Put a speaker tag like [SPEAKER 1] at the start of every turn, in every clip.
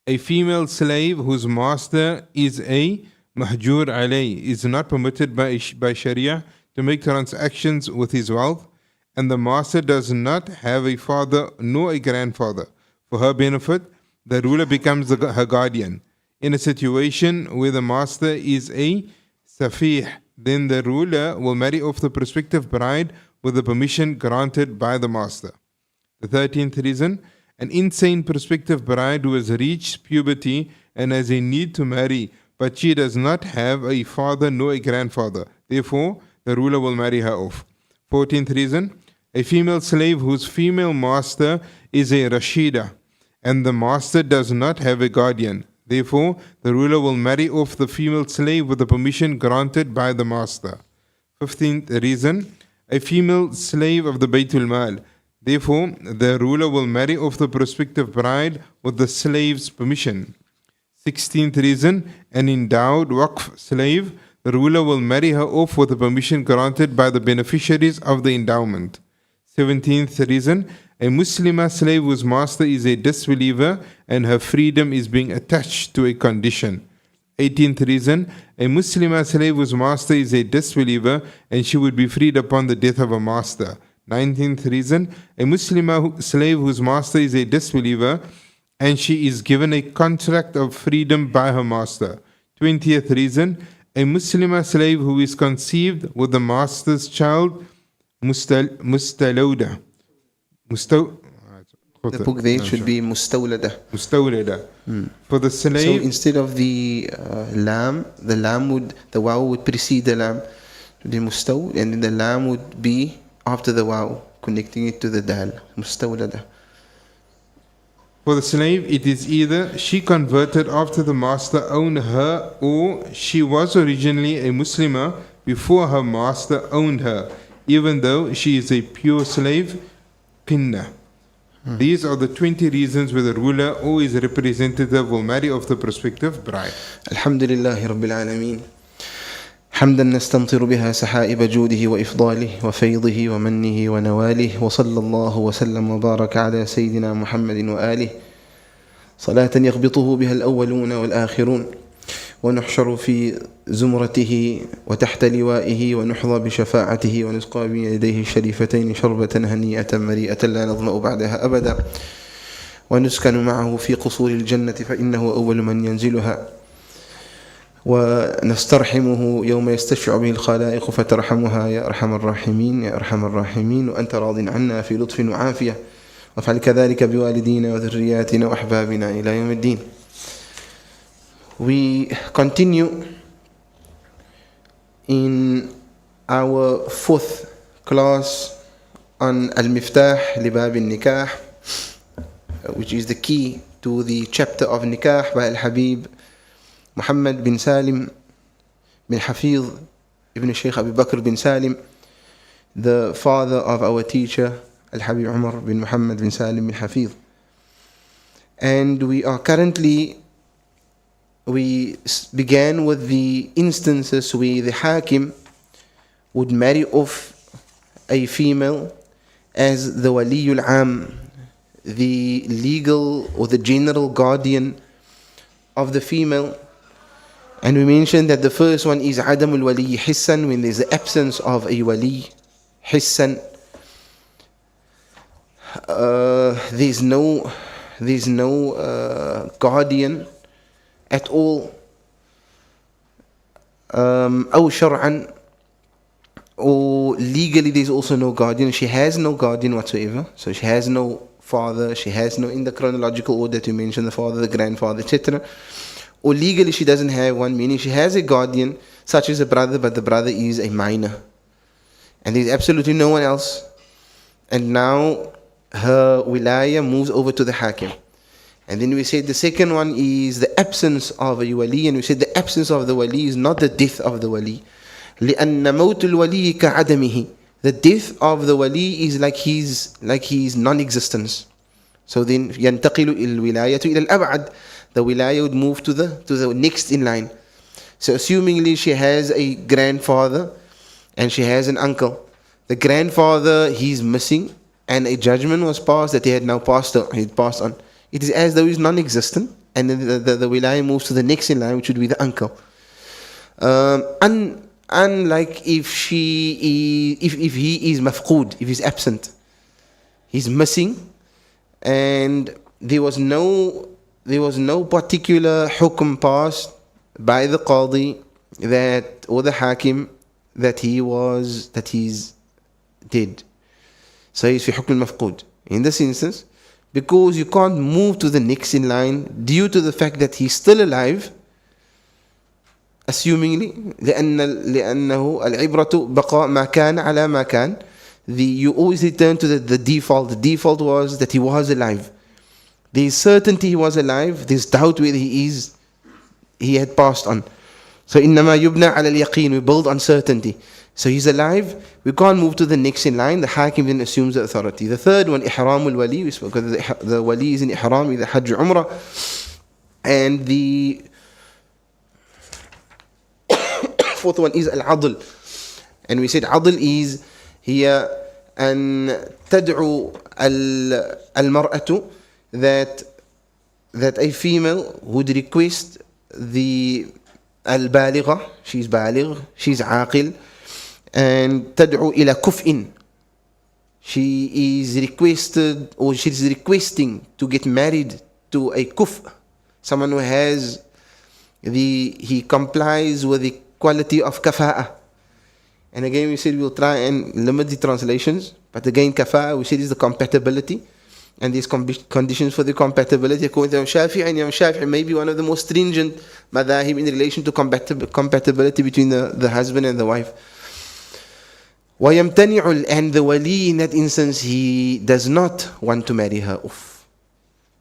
[SPEAKER 1] A female slave whose master is a mahjur alay is not permitted by Sharia to make transactions with his wealth, and the master does not have a father nor a grandfather. For her benefit, the ruler becomes her guardian. In a situation where the master is a safih, then the ruler will marry off the prospective bride with the permission granted by the master. The 13th reason, an insane prospective bride who has reached puberty and has a need to marry, but she does not have a father nor a grandfather. Therefore, the ruler will marry her off. 14th reason, a female slave whose female master is a Rashida, and the master does not have a guardian. Therefore, the ruler will marry off the female slave with the permission granted by the master. 15th reason, a female slave of the Baytul Mal. Therefore, the ruler will marry off the prospective bride with the slave's permission. 16th reason, an endowed waqf slave. The ruler will marry her off with the permission granted by the beneficiaries of the endowment. 17th reason, a Muslimah slave whose master is a disbeliever and her freedom is being attached to a condition. 18th reason, a Muslimah slave whose master is a disbeliever and she would be freed upon the death of a master. 19th reason, a Muslimah slave whose master is a disbeliever and she is given a contract of freedom by her master. 20th reason, a Muslimah slave who is conceived with the master's child, mustalawda.
[SPEAKER 2] The book there should be mustawlada.
[SPEAKER 1] Mustawlada. For the slave.
[SPEAKER 2] So instead of the waw would precede the lam, the mustaw, and then the lam would be after the waw, connecting it to the dal. Mustawlada.
[SPEAKER 1] For the slave, it is either she converted after the master owned her, or she was originally a Muslimah before her master owned her, even though she is a pure slave, qinna. These are the 20 reasons where the ruler or his representative will marry off the prospective bride.
[SPEAKER 2] Alhamdulillahi Rabbil Alameen. حمدا نستمطر بها سحائب جوده وإفضاله وفيضه ومنه ونواله وصلى الله وسلم وبارك على سيدنا محمد وآله صلاة يغبطه بها الأولون والآخرون ونحشر في زمرته وتحت لوائه ونحظى بشفاعته ونسقى بيديه الشريفتين شربة هنيئة مريئة لا نظمأ بعدها أبدا ونسكن معه في قصور الجنة فإنه أول من ينزلها ونسترحمه يوم يستشفع به الخلائق فترحمها يا أرحم الراحمين يا أرحم الراحمين وأنت راض عنا في لطف وعافية وافعل كذلك بوالدينا وذرياتنا وأحبابنا إلى يوم الدين. We continue in our fourth class on Al-Miftah Libab al-Nikah, which is the key to the chapter of Nikah by Al-Habib Mogammad bin Salim bin Hafiz ibn Shaykh Abu Bakr bin Salim, the father of our teacher Al-Habib Umar bin Mogammad bin Salim bin Hafiz. And we began with the instances where the Hakim would marry off a female as the Waliyul Am, the legal or the general guardian of the female. And we mentioned that the first one is Adamul Wali Hissan, when there's the absence of a Wali Hissan. There's no guardian at all. أو شرعا, or legally there's also no guardian. She has no guardian whatsoever. So she has no father, she has no, in the chronological order to mention, the father, the grandfather, etc. Or legally she doesn't have one, meaning she has a guardian such as a brother, but the brother is a minor and there's absolutely no one else. And now her wilaya moves over to the Hakim. And then we said the second one is the absence of a wali, and we said the absence of the wali is not the death of the wali. لأن موت الولي كعدمه. The death of the wali is like his non-existence. So then ينتقل الولاية إلى الأبعد. The wilaya would move to the next in line. So assumingly she has a grandfather and she has an uncle. The grandfather, he's missing, and a judgment was passed that he had now passed on. It is as though he's non-existent, and then the wilaya moves to the next in line, which would be the uncle. Unlike if he is mafqood, if he's absent, he's missing, and there was no particular hukm passed by the qadi that, or the hakim, that he's dead. So he's fi hukm al-mafqood. In this instance, because you can't move to the next in line due to the fact that he's still alive, assumingly, لأنه العبرة بقاء ما كان على ما كان. You always return to the default. The default was that he was alive. There's certainty he was alive. There's doubt whether he had passed on. So إنما يبنى على اليقين. We build on certainty. So he's alive. We can't move to the next in line. The hakim then assumes the authority. The third one, إحرام الولي. We spoke of the wali is in إحرام, either Hajj or Umrah. And the fourth one is al-adl. And we said adl is here أن تدعو المرأة that a female would request the البالغة, she's بالغ, she's عاقل, and تدعو إلى كفء. She is requested, or she's requesting to get married to a kuf, someone who has he complies with the quality of kafa'a. And again we said we'll try and limit the translations, but again kafa'a we said is the compatibility, and these conditions for the compatibility according to Imam Shafi'i. And Imam Shafi'i may be one of the most stringent madhahib in relation to compatibility between the husband and the wife. وَيَمْتَنِعُ, and the wali in that instance, he does not want to marry her off.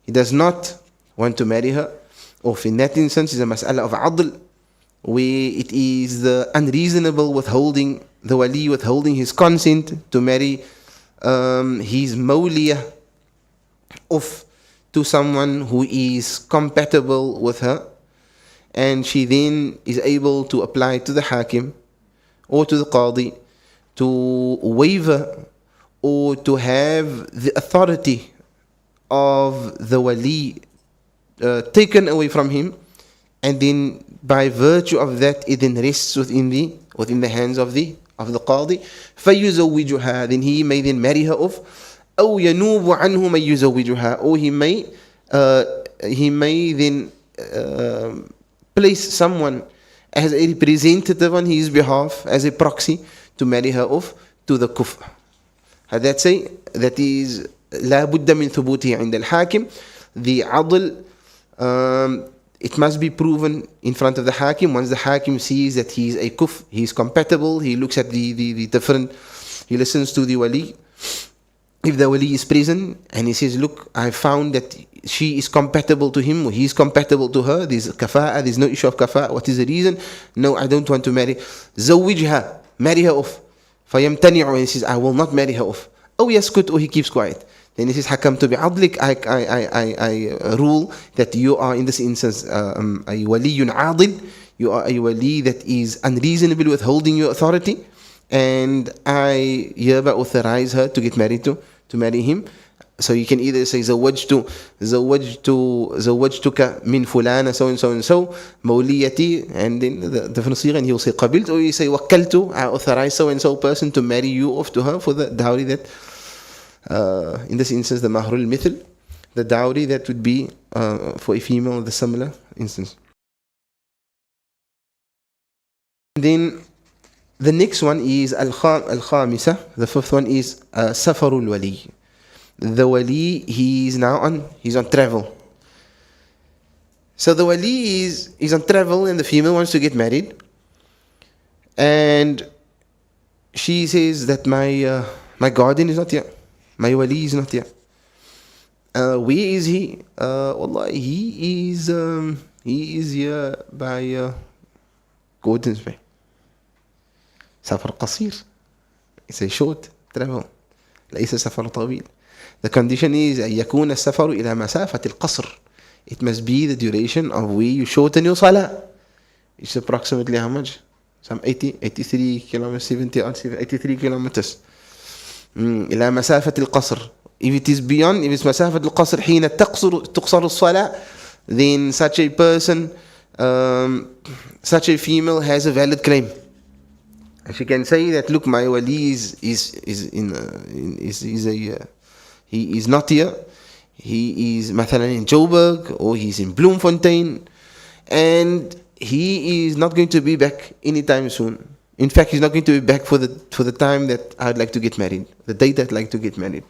[SPEAKER 2] He does not want to marry her off. In that instance is a mas'ala of adl, where it is the unreasonable withholding, the wali withholding his consent to marry his mawliyah off to someone who is compatible with her, and she then is able to apply to the hakim or to the qadi to waiver or to have the authority of the wali taken away from him, and then by virtue of that it then rests within the hands of the qadi. فَيُزَوِّجُهَا, then he may then marry her off. أو ينوب عنه من يزوجها, or he may then place someone as a representative on his behalf, as a proxy, to marry her off to the kufr. That is لا بد من ثبوته عند الحاكم. The adl, it must be proven in front of the hakim. Once the hakim sees that he is a kufr, he is compatible, he looks at the different, he listens to the wali. If the wali is present and he says, look, I found that she is compatible to him, or he is compatible to her, there's kafa'a, there's no issue of kafa'a, what is the reason? No, I don't want to marry. زوجها, marry her off. فيمتنع, and he says, I will not marry her off. أو يسكت, or he keeps quiet. Then he says, حكمت بعدلك, I rule that you are in this instance a wali عادل, you are a wali that is unreasonable withholding your authority, and I hereby authorize her to get married to marry him. So you can either say زوجتك من فلانة so and so and so موليتي, and then the different صيغة, and he will say قبلت, or you say وكلت, I authorize so and so person to marry you off to her for the dowry that in this instance the mahrul mithl, the dowry that would be for a female in the similar instance. Then the next one is al-khamisa, the fifth one is safarul wali. The wali, he's on travel. So the wali is on travel, and the female wants to get married, and she says that my guardian is not here, my wali is not here. Where is he? Wallah, he is here by Gordon's Bay. سفر قصير. It's a short travel. ليس سفر طويل. The condition is أن يكون السفر إلى مسافة القصر. It must be the duration of where you shorten your salah. It's approximately how much? Some 83 kilometers, 83 kilometers. إلى مسافة القصر. If it is beyond, if it's مسافة القصر حين تقصر الصلاة, then such a person, such a female has a valid claim. And she can say that, look, my wali he is not here. He is mathalan in Joburg, or he's in Bloemfontein, and he is not going to be back anytime soon. In fact, he's not going to be back for the time that I'd like to get married, the date I'd like to get married.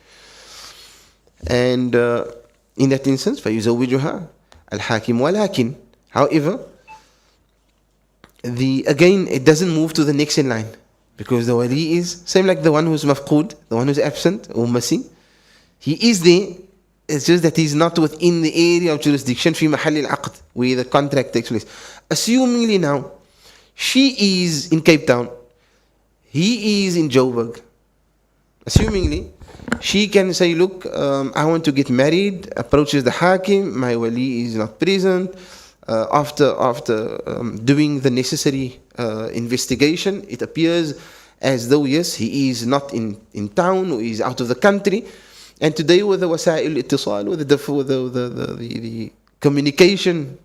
[SPEAKER 2] And in that instance, فَيُزَوِّجُهَا الْحَاكِمُ وَلَكِنْ. However, again, it doesn't move to the next in line, because the wali is same like the one who's mafqood, the one who's absent or missing. He is there. It's just that he's not within the area of jurisdiction, في محل العقد, where the contract takes place. Assumingly now, she is in Cape Town, he is in Joburg. Assumingly, she can say, look, I want to get married, approaches the hakim, my wali is not present. After doing the necessary investigation, it appears as though, yes, he is not in town, or he is out of the country. And today, with the wasa'il ittisal, with the communication,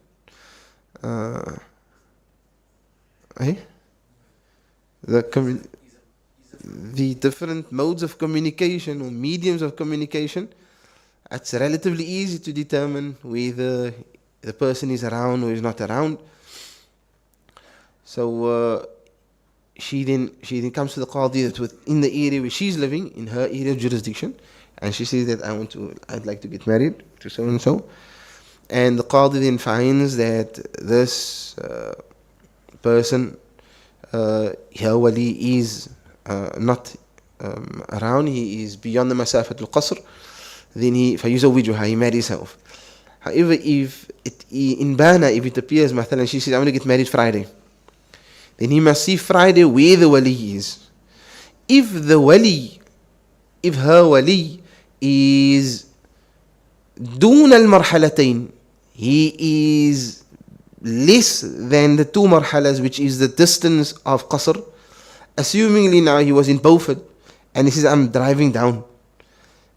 [SPEAKER 2] the different modes of communication or mediums of communication, it's relatively easy to determine whether the person is around or is not around. So she then comes to the qadi that's within the area where she's living, in her area of jurisdiction, and she says that I'd like to get married to so and so. And the qadi then finds that this person, her wali is not around, he is beyond the masafat al-qasr, then he marries her off. However, if it appears, mathalan, she says, I want to get married Friday, then he must see Friday where the wali is. If her wali is دون المرحلتين, he is less than the two marhalas, which is the distance of qasr. Assumingly now he was in Beaufort, and he says, I'm driving down.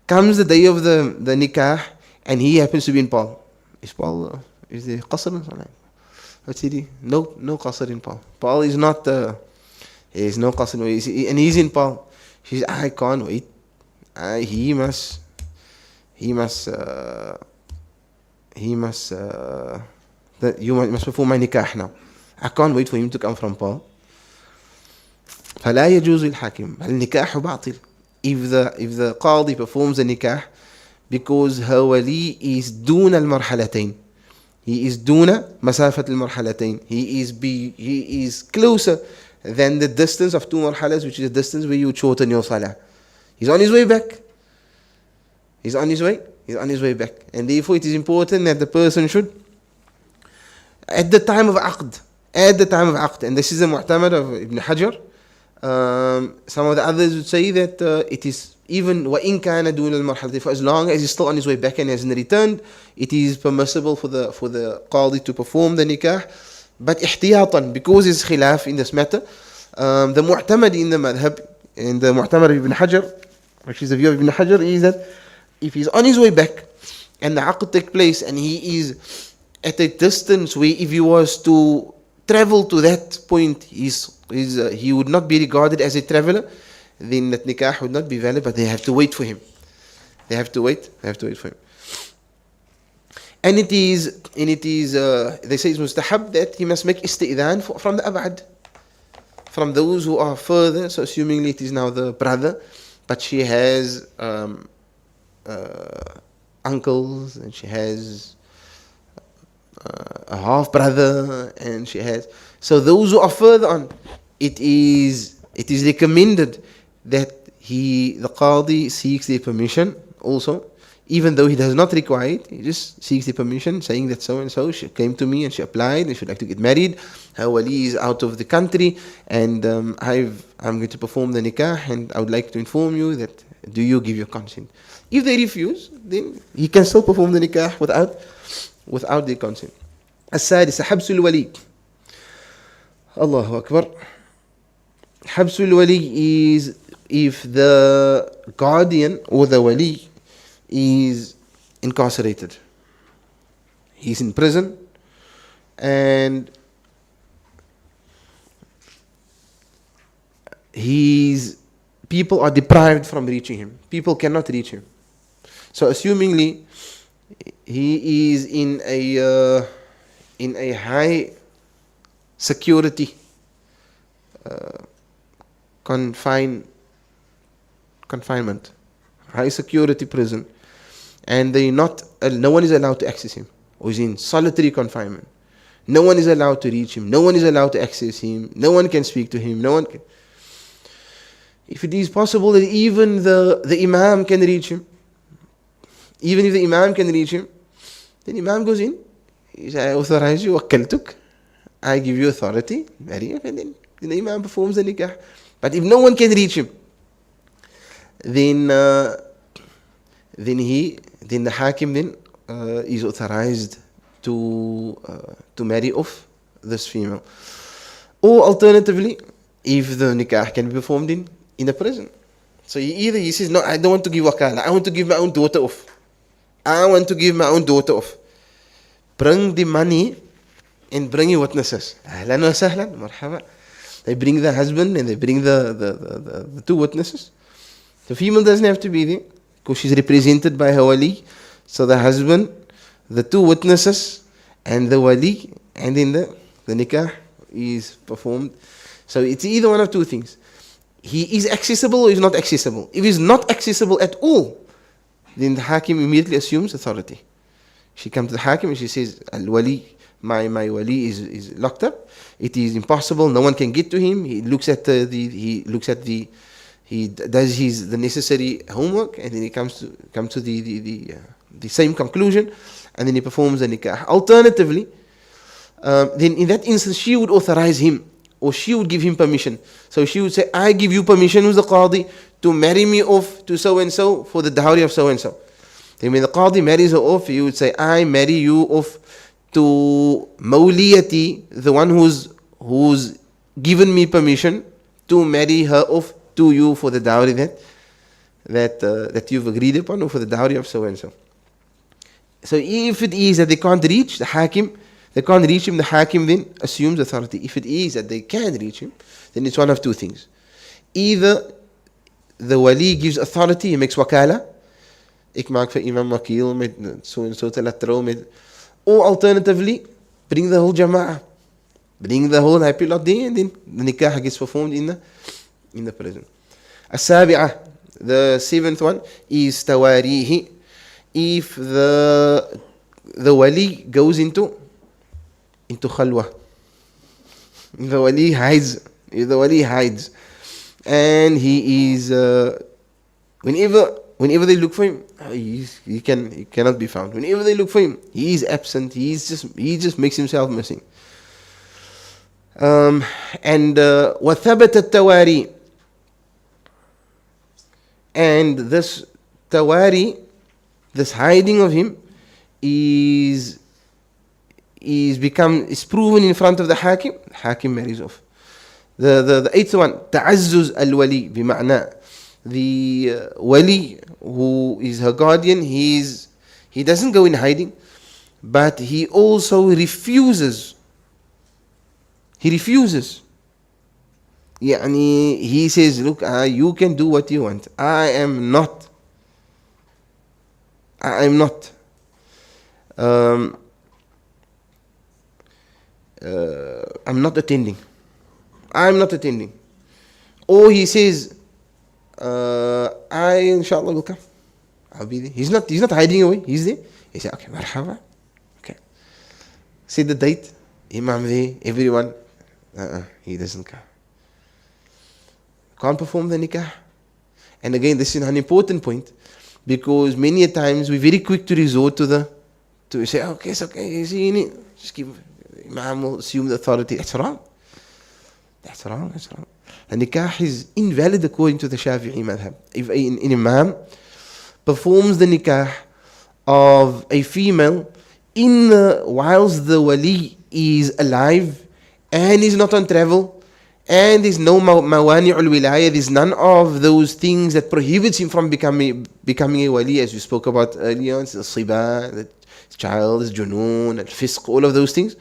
[SPEAKER 2] Comes the day of the nikah, and he happens to be in Paul. Is Paul, is there qasr? What's he? No qasr in Paul. Paul is not, there is no qasr, and he's in Paul. She says, I can't wait. He must you must perform my nikah now. I can't wait for him to come from Paul. فلا يجوز الحاكم النكاح باطل. If the qadi performs the nikah, because her wali is دون المرحلتين, he is دون مسافة المرحلتين, he is closer than the distance of two marhalas, which is the distance where you shorten your salah. He's on his way back. He's on his way back. And therefore it is important that the person should, at the time of aqd, and this is the mu'tamad of Ibn Hajar. Some of the others would say that it is even وَإِن كَانَ دُونَ الْمَرْحَلَةِ, for as long as he's still on his way back and hasn't returned, it is permissible for the qadi to perform the nikah. But ihtiyatan, because there's khilaf in this matter, the mu'tamad in the madhab, and the mu'tamad of Ibn Hajar, which is the view of Ibn Hajar, is that if he's on his way back and the aqd takes place and he is at a distance where if he was to travel to that point, he would not be regarded as a traveler, then that nikah would not be valid, but they have to wait for him. They have to wait for him. And it is they say it's mustahab that he must make isti'dhan from the abad, from those who are further. So assumingly it is now the brother, but she has uncles, and she has a half brother, and she has, so those who are further on, it is recommended that the qadi seeks their permission also, even though he does not require it. He just seeks the permission, saying that so and so, she came to me and she applied and she'd like to get married. Her wali is out of the country, and I'm going to perform the nikah, and I would like to inform you that, do you give your consent? If they refuse, then he can still perform the nikah without their consent. السادسة حبس الولي. Allahu Akbar. حبس الولي is if the guardian or the wali is incarcerated. He's in prison, and people are deprived from reaching him. People cannot reach him. So assumingly, he is in a high security confinement, high security prison, and no one is allowed to access him, or he's in solitary confinement. No one is allowed to reach him. No one is allowed to access him. No one can speak to him. No one can. If it is possible that even the Imam can reach him, even if the Imam can reach him, then Imam goes in. He says, I authorize you, wakkaltuk. I give you authority, marry him, and then the Imam performs the nikah. But if no one can reach him, then the Hakim then is authorized to marry off this female. Or alternatively, if the nikah can be performed in a prison. So he says, no, I don't want to give wakala. I want to give my own daughter off. Bring the money and bring your witnesses. Ahlan wa sahlan, marhaba. They bring the husband and they bring the two witnesses. The female doesn't have to be there because she's represented by her wali. So the husband, the two witnesses, and the wali, and then the nikah is performed. So it's either one of two things. He is accessible or is not accessible. If he's not accessible at all, then the Hakim immediately assumes authority. She comes to the Hakim and she says, Al-Wali, my wali is locked up. It is impossible. No one can get to him. He does the necessary homework, and then he comes to the same conclusion, and then he performs the nikah. Alternatively, then in that instance, she would authorize him, or she would give him permission. So she would say, I give you permission, who's the qadi, to marry me off to so-and-so for the dowry of so-and-so. Then when the qadi marries her off, he would say, I marry you off to mawliyati, the one who's given me permission to marry her off to you for the dowry that you've agreed upon, or for the dowry of so-and-so. So if it is that they can't reach the Hakim, the Hakim then assumes authority. If it is that they can reach him, then it's one of two things. Either the wali gives authority, he makes wakala, ik maak vir imam wakil met so en so te laat trou met, or alternatively, bring the whole jama'ah, bring the whole happy lot there, and then the nikah gets performed in the prison. As-sabi'ah, the seventh one, is tawarihi. If the wali goes into khalwa, the wali hides, and he is whenever they look for him, he cannot be found. Whenever they look for him, he is absent. He just makes himself missing. And وَثَبَتَ التَّوَارِي, and this tawari, this hiding of him, is proven in front of the Hakim. The Hakim marries off. The eighth one, ta'azzuz al-wali, bima'na, the wali who is her guardian, he doesn't go in hiding, but he also refuses. He says, look, you can do what you want. I'm not attending. Or he says, I inshallah will come. I'll be there. He's not hiding away. He's there. He said, okay, marhaba. Okay. Say the date. Imam there, everyone. He doesn't come. Can't perform the nikah. And again, this is an important point, because many a times we're very quick to resort to say, okay, it's okay, just give Imam will assume the authority. That's wrong. The nikah is invalid according to the Shafi'i madhab. If an Imam performs the nikah of a female whilst the wali is alive and is not on travel And there's no mawani'ul wilaya, there's none of those things that prohibits him from becoming a wali, as we spoke about earlier. It's the siba, the child, is junoon, al-fisq, all of those things.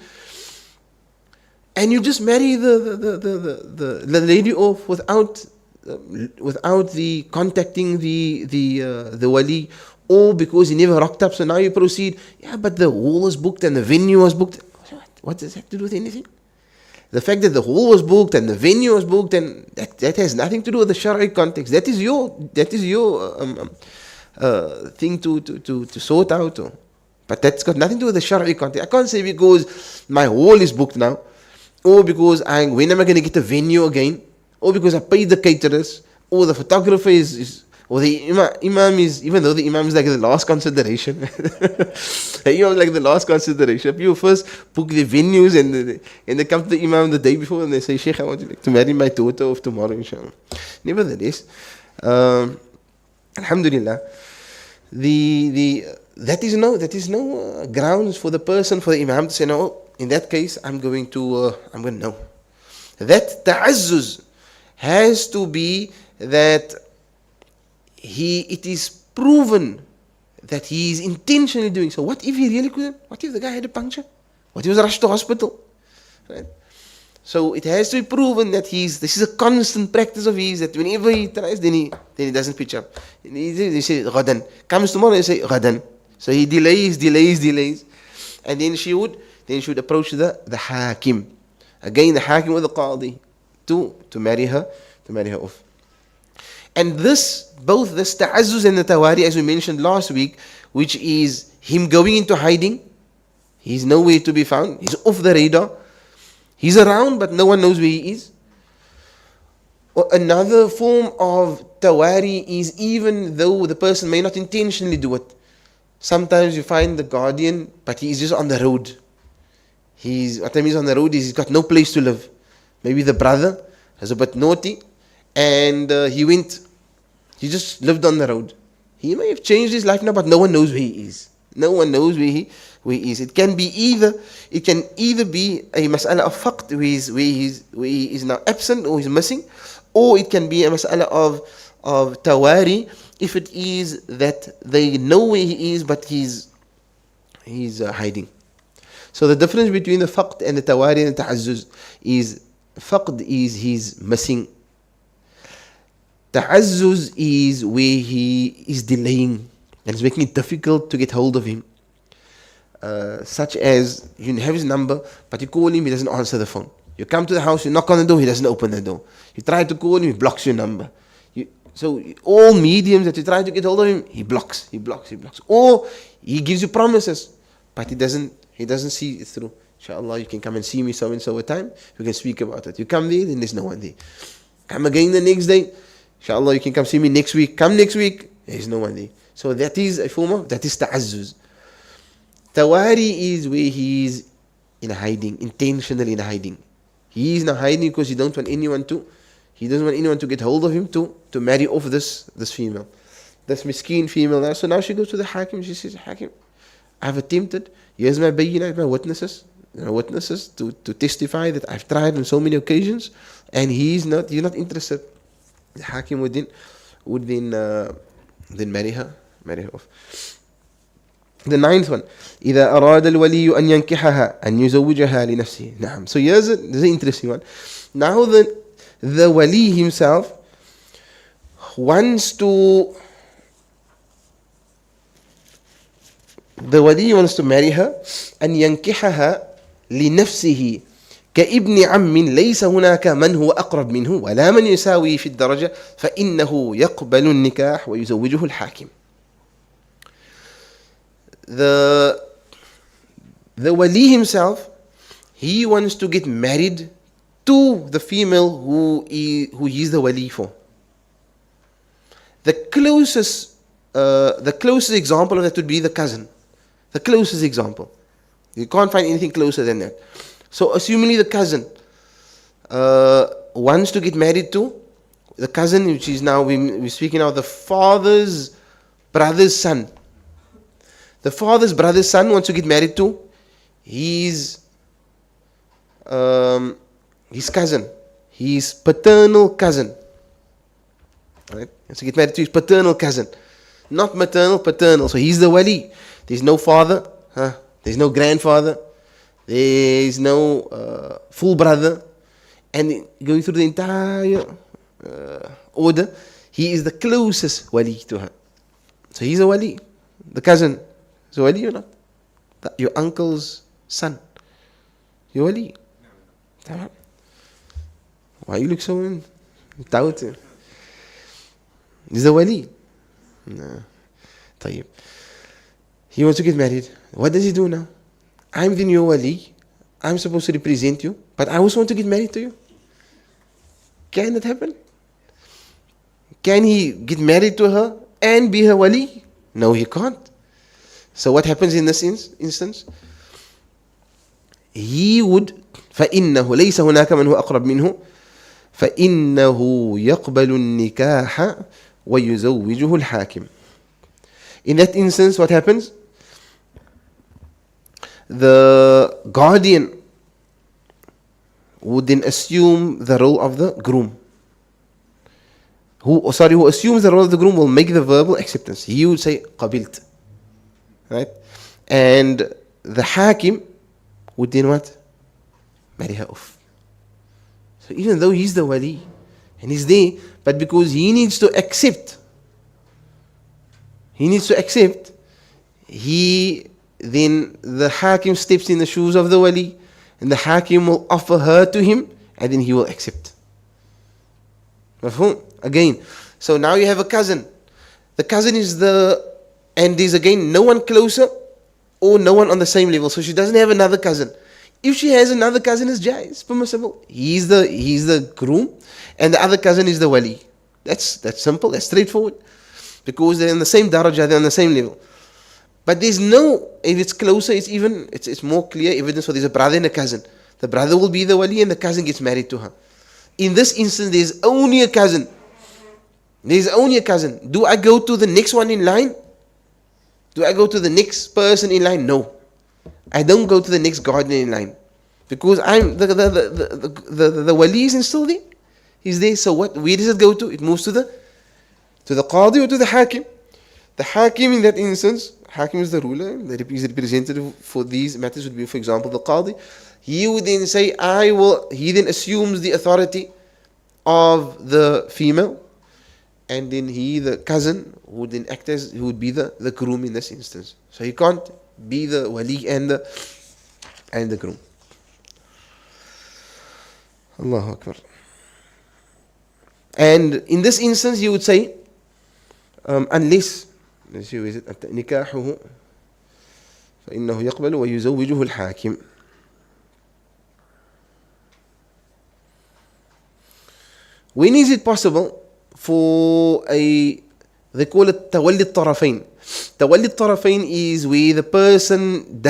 [SPEAKER 2] And you just marry the lady off without the contacting the wali, or because he never rocked up, so now you proceed. Yeah, but the hall was booked and the venue was booked. What does that have to do with anything? The fact that the hall was booked and the venue was booked, and that has nothing to do with the Shari'i context. That is your thing to sort out. But that's got nothing to do with the Shari'i context. I can't say because my hall is booked now, or because when am I going to get a venue again, or because I paid the caterers, or the photographer or the imam is, even though the imam is like the last consideration. The imam is like the last consideration. If you first book the venues and they come to the imam the day before and they say, Shaykh, I want you to marry my daughter of tomorrow, inshallah. Nevertheless, alhamdulillah, that is no grounds for the person, for the imam to say, no, in that case, I'm going to know. That ta'azzuz has to be that it is proven that he is intentionally doing so. What if he really couldn't? What if the guy had a puncture? What if he was rushed to hospital? Right? So it has to be proven that this is a constant practice of his, that whenever he tries, then he doesn't pitch up. He says, ghadan. Comes tomorrow, he say, ghadan. So he delays. And then she would approach the hakim. Again, the hakim or the qadi to marry her off. And both this ta'azzuz and the tawari, as we mentioned last week, which is him going into hiding, he's nowhere to be found, he's off the radar, he's around but no one knows where he is. Or another form of tawari is even though the person may not intentionally do it. Sometimes you find the guardian, but he's just on the road. What I mean is on the road is he's got no place to live. Maybe the brother is a bit naughty, and he just lived on the road. He may have changed his life now, but no one knows where he is. No one knows where he is. It can either be a mas'ala of faqd, where he is now absent or he's missing, or it can be a mas'ala of tawari, if it is that they know where he is, but he's hiding. So the difference between the faqd and the tawari and the ta'azzuz is, faqd is he's missing. Ta'azzuz is where he is delaying and it's making it difficult to get hold of him. Such as, you have his number, but you call him, he doesn't answer the phone. You come to the house, you knock on the door, he doesn't open the door. You try to call him, he blocks your number. So all mediums that you try to get hold of him, he blocks. Or he gives you promises, but he doesn't see it through. Inshallah, you can come and see me so and so a time, we can speak about it. You come there, then there's no one there. Come again the next day, inshallah, you can come see me next week. Come next week, there's no one there. So that is a form of, that is ta'azzuz. Tawari is where he is in hiding, intentionally in hiding. He is now hiding because he doesn't want anyone to get hold of him to marry off this female. This miskeen female now. So now she goes to the hakim, she says, Hakim, I've attempted, here's my bayyinah, my witnesses to testify that I've tried on so many occasions, and you're not interested. The hakim would then marry her off. The ninth one, إذا أراد الولي أن ينكحها أن يزوجها لنفسه. نعم. So here's an interesting one. Now the wali himself wants to marry her, أن ينكحها لنفسه كابن عم ليس هناك من هو أقرب منه ولا من يساوي في الدرجة فإنه يقبل النكاح ويزوجه الحاكم. The wali himself, he wants to get married to the female who he is the wali for. The closest example of that would be the cousin. The closest example. You can't find anything closer than that. So assuming the cousin wants to get married to the cousin, which is now, we're speaking now the father's brother's son. The father's brother's son wants to get married to his cousin. his paternal cousin. Right? So get married to his paternal cousin. Not maternal, paternal. So he's the wali. There's no father. There's no grandfather. There's no full brother. And going through the entire order, he is the closest wali to her. So he's a wali. The cousin is a wali or not? Your uncle's son. You're wali. Why you look so in doubt? He's a wali. No. طيب. He wants to get married. What does he do now? I'm the new wali. I'm supposed to represent you, but I also want to get married to you. Can that happen? Can he get married to her and be her wali? No, he can't. So what happens in this instance? He would فإنه ليس هناك من هو أقرب منه فإنه يقبل النكاح ويزوجه الحاكم. In that instance, what happens? The guardian would then assume the role of the groom. Who assumes the role of the groom will make the verbal acceptance. He would say قبلت. Right? And the hakim would then what? Marry her off. So even though he's the wali and he's there, but because he needs to accept, then the hakim steps in the shoes of the wali, and the hakim will offer her to him, and then he will accept. Mafhum? Again, so now you have a cousin. The cousin is and there's again no one closer or no one on the same level, so she doesn't have another cousin. If she has another cousin, it's jais, permissible. He's the groom, and the other cousin is the wali. That's simple, that's straightforward. Because they're in the same daraja, they're on the same level. But there's no, if it's closer, it's more clear evidence. So there's a brother and a cousin. The brother will be the wali and the cousin gets married to her. In this instance, there's only a cousin. Do I go to the next one in line? Do I go to the next person in line? No. I don't go to the next guardian in line. Because I'm the wali isn't still there. He's there. So what? Where does it go to? It moves to the qadi or to the hakim. The hakim in that instance, hakim is the ruler, the representative for these matters would be, for example, the qadi. He would then say, he then assumes the authority of the female, and then the cousin, would then act as, who would be the groom in this instance. So he can't be the wali and the groom. Allahu Akbar. And in this instance, you would say, unless, let's see, is it نكاحه فإنه يقبل ويزوجه الحاكم. When is it possible for they call it تولي الطرفين. تولي الطرفين is where the person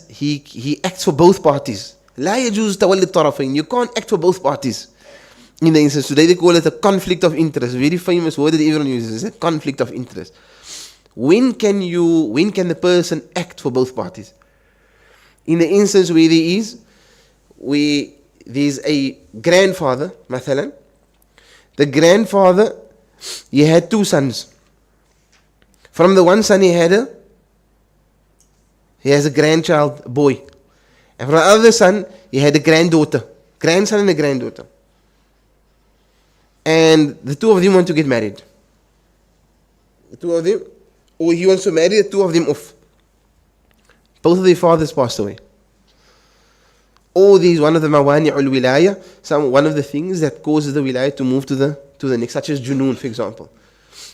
[SPEAKER 2] he acts for both parties. لا يجوز تولي الطرفين. You can't act for both parties. In the instance today, they call it a conflict of interest. Very famous word that everyone uses. It's a conflict of interest. When can the person act for both parties? In the instance where there's a grandfather, مثلا. The grandfather, he had two sons. From the one son he has a grandchild, a boy. And from the other son, he had a grandson and a granddaughter. And the two of them want to get married. The two of them, or he wants to marry the two of them off. Both of their fathers passed away. Or there's one of the mawani'ul wilaya, one of the things that causes the wilaya to move to the next, such as junoon, for example.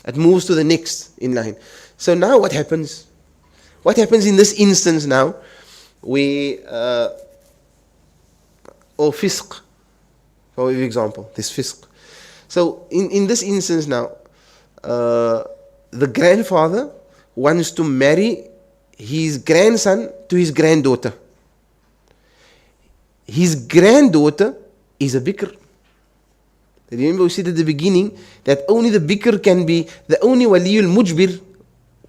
[SPEAKER 2] It moves to the next in line. So now what happens? What happens in this instance now? Or fisq, for example, this fisq. So in this instance now, the grandfather wants to marry his grandson to his granddaughter. His granddaughter is a bikr. Remember we said at the beginning that only the bikr can be, the only waliyul mujbir.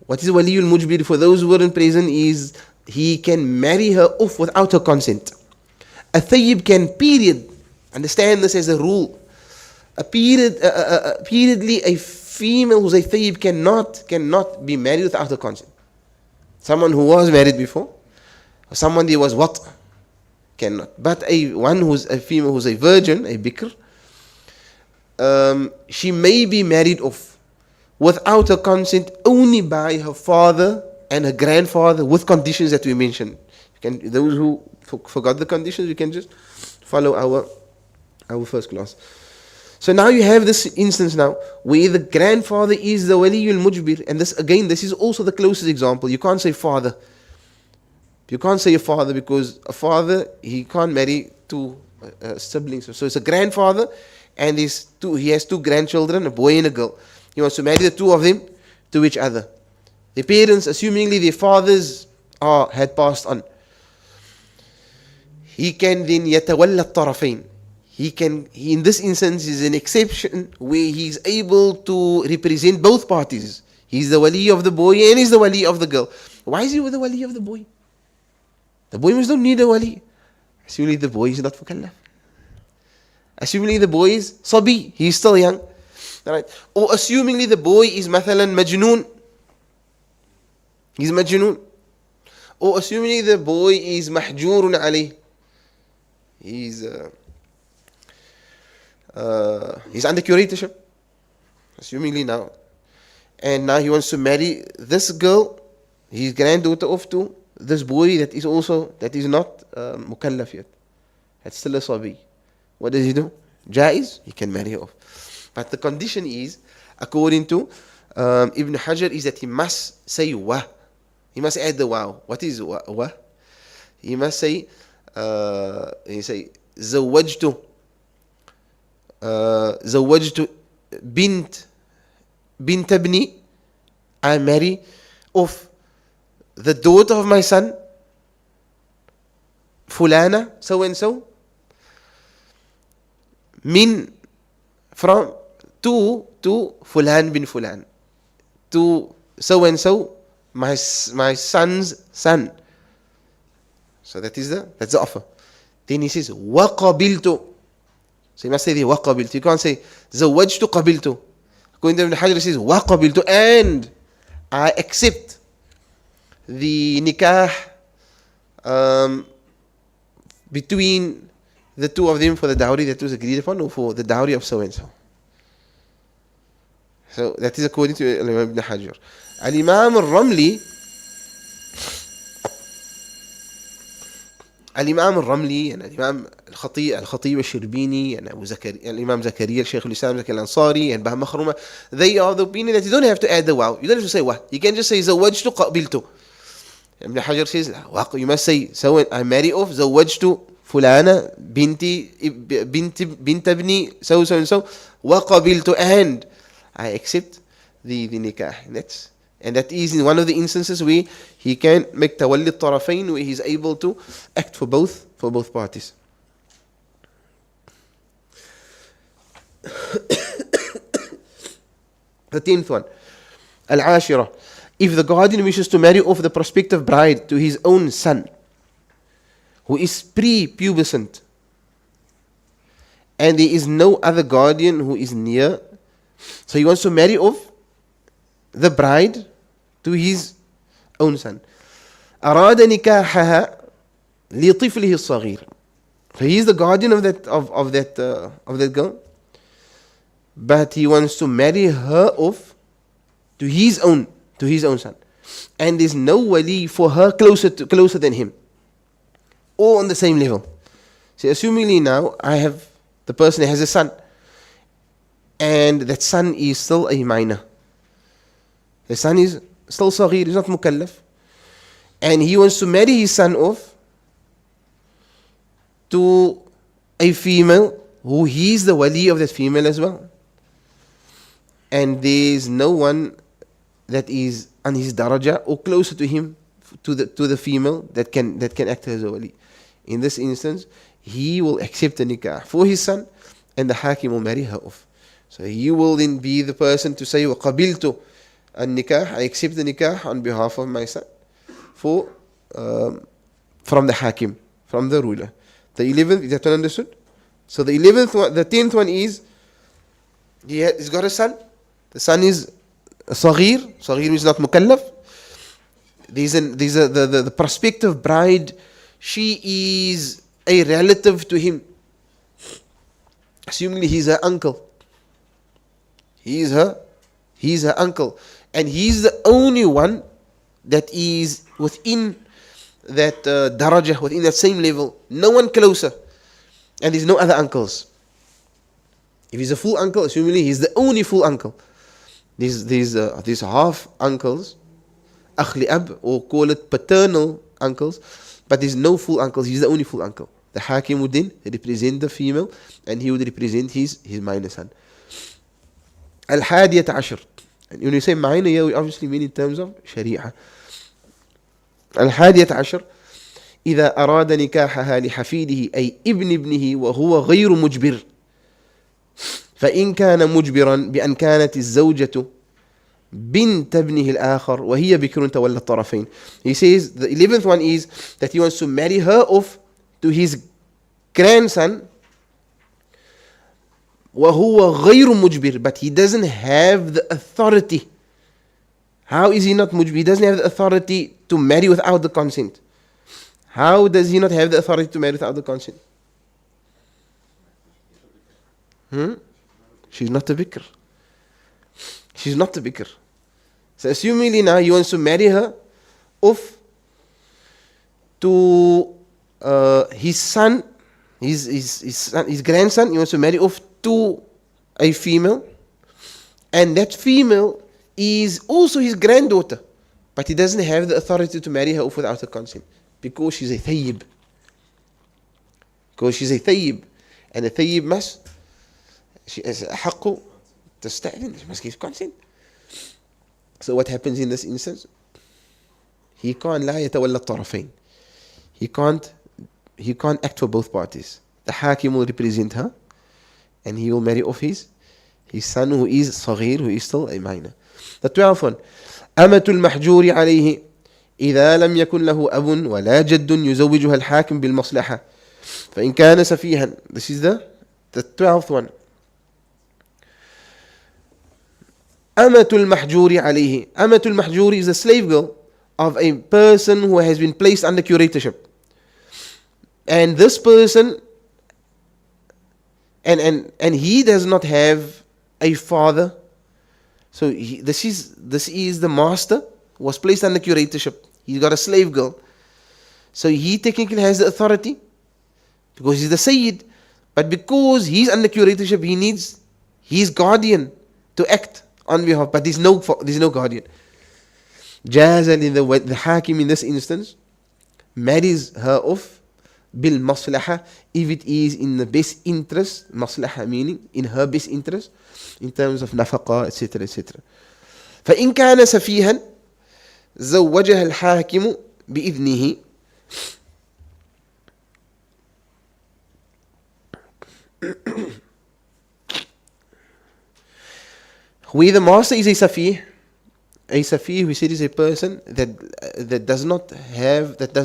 [SPEAKER 2] What is waliyul mujbir? For those who weren't present, is he can marry her off without her consent. A thayyib can, period. Understand this as a rule. periodly a female who's a thayyib cannot be married without her consent. Someone who was married before, or someone who was what? Cannot. But one who's a female who's a virgin, a bikr, she may be married off without her consent only by her father and her grandfather with conditions that we mentioned. Those who forgot the conditions, you can just follow our first class. So now you have this instance now where the grandfather is the waliyul mujbir, and this is also the closest example. You can't say father. You can't say a father, because a father, he can't marry two siblings. So it's a grandfather, and he has two grandchildren, a boy and a girl. He wants to marry the two of them to each other. The parents, assumingly their fathers had passed on, he can then yatawalla tarafain. He in this instance is an exception where he's able to represent both parties. He's the wali of the boy and he's the wali of the girl. Why is he with the wali of the boy? The boy must not need a wali. Assumingly the boy is not mukallaf. Assumingly the boy is sabi, he's still young. Right? Or assumingly the boy is mathalan majnoon. He's majnoon. Or assumingly the boy is mahjurun alayh. He's under curatorship, assumingly now. And now he wants to marry this girl, his granddaughter off to this boy that is not mukallaf yet. That's still a sabi. What does he do? Jaiz, he can marry her off. But the condition is, according to Ibn Hajar, is that he must say wa. He must add the wow. What is wa? He must say, زوجت بنت ابني, I marry off the daughter of my son, fulana, so and so, to fulan bin fulan, to so and so, my son's son. So that's the offer. Then he says وَقَبِلْتُ. So you must say the وَقَبِلْتُ. You can't say زَوَّجْتُ قَبِلْتُ. According to Ibn Hajar, he says وَقَبِلْتُ, and I accept the nikah between the two of them for the dowry that was agreed upon, or for the dowry of so and so. So that is according to Ibn Hajar. Al-Imam al-Ramli, الإمام الرملي and الإمام الخطيب الشربيني and Abu Zakaria, الإمام Zakaria, Shaykh al-Islam al-Ansari and Bah Makhruma, they are the opinion that you don't have to add the wow. You don't have to say wa. You can just say زوجت قبلت. Ibn Hajar says you must say, so I marry off زوجت فلانة بنت ابني so and so وقبلت, and I accept the nikah. And that is in one of the instances where he can make tawalli tarafain, where he's able to act for both parties. The 10th one, al-ashira. If the guardian wishes to marry off the prospective bride to his own son, who is pre-pubescent, and there is no other guardian who is near, so he wants to marry off the bride to his own son. أراد نكاحها لطفله الصغير. So he is the guardian of that girl, but he wants to marry her off to his own son, and there's no wali for her closer than him, or on the same level. So assumingly now the person has a son, and that son is still a minor. The son is still saghir, he's not mukallaf, and he wants to marry his son off to a female who he's the wali of that female as well, and there is no one that is on his daraja or closer to him, to the female that can act as a wali. In this instance, he will accept the nikah for his son, and the hakim will marry her off. So he will then be the person to say وَقَبِلْتُ النكاح, I accept the nikah on behalf of my son from the hakim, from the ruler. The 11th, is that one understood? So the 10th one is He's got a son. The son is صغير. صغير means not mukallaf. The prospective bride, she is a relative to him. Assuming he's her uncle. He's her uncle. And he's the only one that is within that darajah, within that same level. No one closer. And there's no other uncles. If he's a full uncle, assuming he's the only full uncle. These half uncles, akhli ab, or call it paternal uncles, but there's no full uncles. He's the only full uncle. The hakim would then represent the female, and he would represent his minor son. Al-Hadiyat Ashar. And when you say minor here, we obviously mean in terms of Sharia. Al-Hadiyat Ashar. إذا أراد نكاحها لحفيده أي ابن ابنه وهو غير مجبر فإن كان مجبرا بأن كانت الزوجة بنت ابنه الآخر وهي بكر تولى الطرفين. He says the 11th one is that he wants to marry her off to his grandson وهو غير مجبر, but he doesn't have the authority. How is he not mujbir? He doesn't have the authority to marry without the consent. How does he not have the authority to marry without the consent? She's not a bikr. She's not a bikr. So assuming now he wants to marry her off to his son, his grandson, he wants to marry off to a female, and that female is also his granddaughter, but he doesn't have the authority to marry her off without her consent, because she's a thayyib. And a thayyib she has a haqqu tasta'dhin, she must give consent. So what happens in this instance? He can't la yatawalla at-tarafayn. He can't act for both parties. The hakim will represent her, and he will marry off his son who is صغير, who is still a minor. The 12th one, أمة المحجور عليه إذا لم يكن له أب ولا جد يزوجها الحاكم بالمصلحة فإن كان سفيها. This is the 12th one. أمة المحجور عليه. أمة المحجور is a slave girl of a person who has been placed under curatorship. And this person, and he does not have a father. So this is the master who was placed under curatorship. He's got a slave girl. So he technically has the authority because he's the Sayyid. But because he's under curatorship, he needs his guardian to act on behalf. But there's no guardian. Jazal, the Hakim in this instance marries her off bil maslaha, if it is in the best interest. Maslaha meaning in her best interest in terms of nafaqa, etc. etc. فإن كان سفيها زوجها الحاكم بإذنه. Where the master is a safih we said is a person that does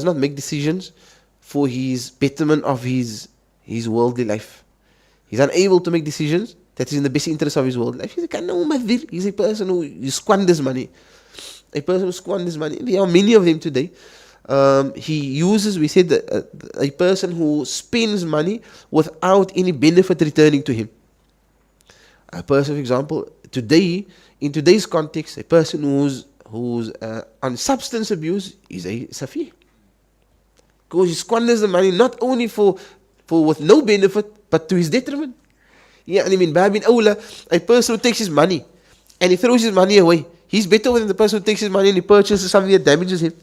[SPEAKER 2] not make decisions for his betterment of his worldly life. He's unable to make decisions that is in the best interest of his worldly life. He's a person who squanders money. There are many of them today. He uses, we said, a person who spends money without any benefit returning to him. A person, for example, in today's context, a person who's on substance abuse is a safih. Because he squanders the money not only for with no benefit, but to his detriment. A person who takes his money and he throws his money away, he's better than the person who takes his money and he purchases something that damages him,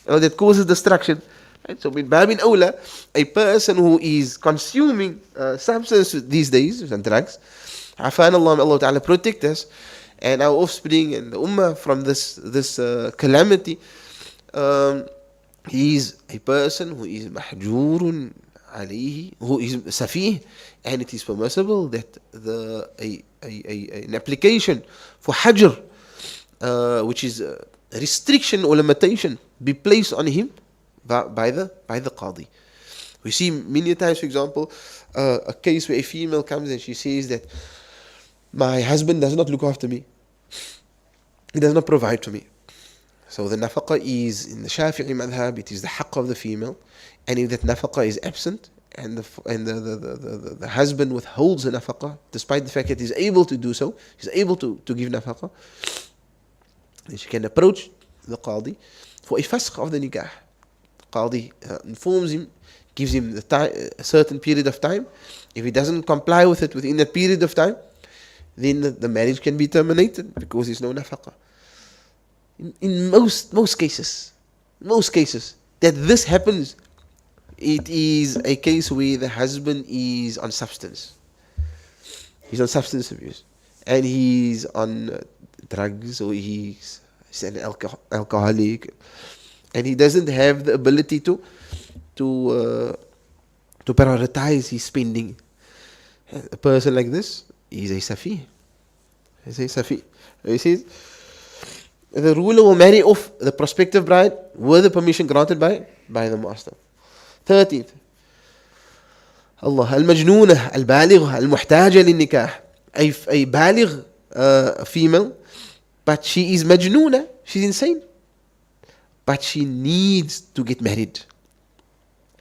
[SPEAKER 2] or that causes destruction. Right? So min babin awla, a person who is consuming substance these days and drugs, afan Allah Ta'ala protect us and our offspring and the ummah from this calamity. He is a person who is mahjurun alayhi, who is safih, and it is permissible that an application for hajr, which is a restriction or limitation, be placed on him by the qadi. We see many times, for example, a case where a female comes and she says that my husband does not look after me. He does not provide for me. So the nafaqah is, in the Shafi'i madhab, it is the haqq of the female. And if that nafaqah is absent, and the husband withholds the nafaqah, despite the fact that he's able to do so, he's able to give nafaqah, then she can approach the qadi for a fasq of the nikah. Qadi informs him, gives him the time, a certain period of time. If he doesn't comply with it within that period of time, then the marriage can be terminated because there's no nafaqah. In most cases that this happens, it is a case where the husband is on substance. He's on substance abuse, and he's on drugs, or he's an alcoholic, and he doesn't have the ability to prioritize his spending. A person like this is a safi. You see, the ruler will marry off the prospective bride with the permission granted by the master. 13th, Allah, al-majnoonah, al-baligh, al-muhtaja lin-nikah. A baligh female, but she is majnoona, she's insane, but she needs to get married.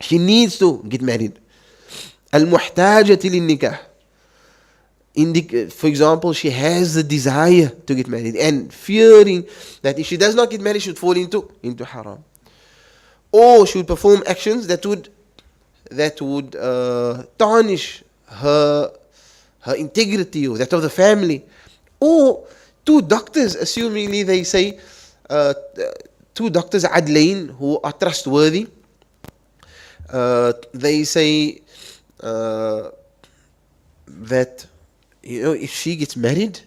[SPEAKER 2] She needs to get married. Al-muhtaja lin-nikah. For example, she has the desire to get married and fearing that if she does not get married, she would fall into haram, or she would perform actions that would tarnish her integrity or that of the family. Or two doctors, assumingly they say, two doctors adlain who are trustworthy, they say that, if she gets married,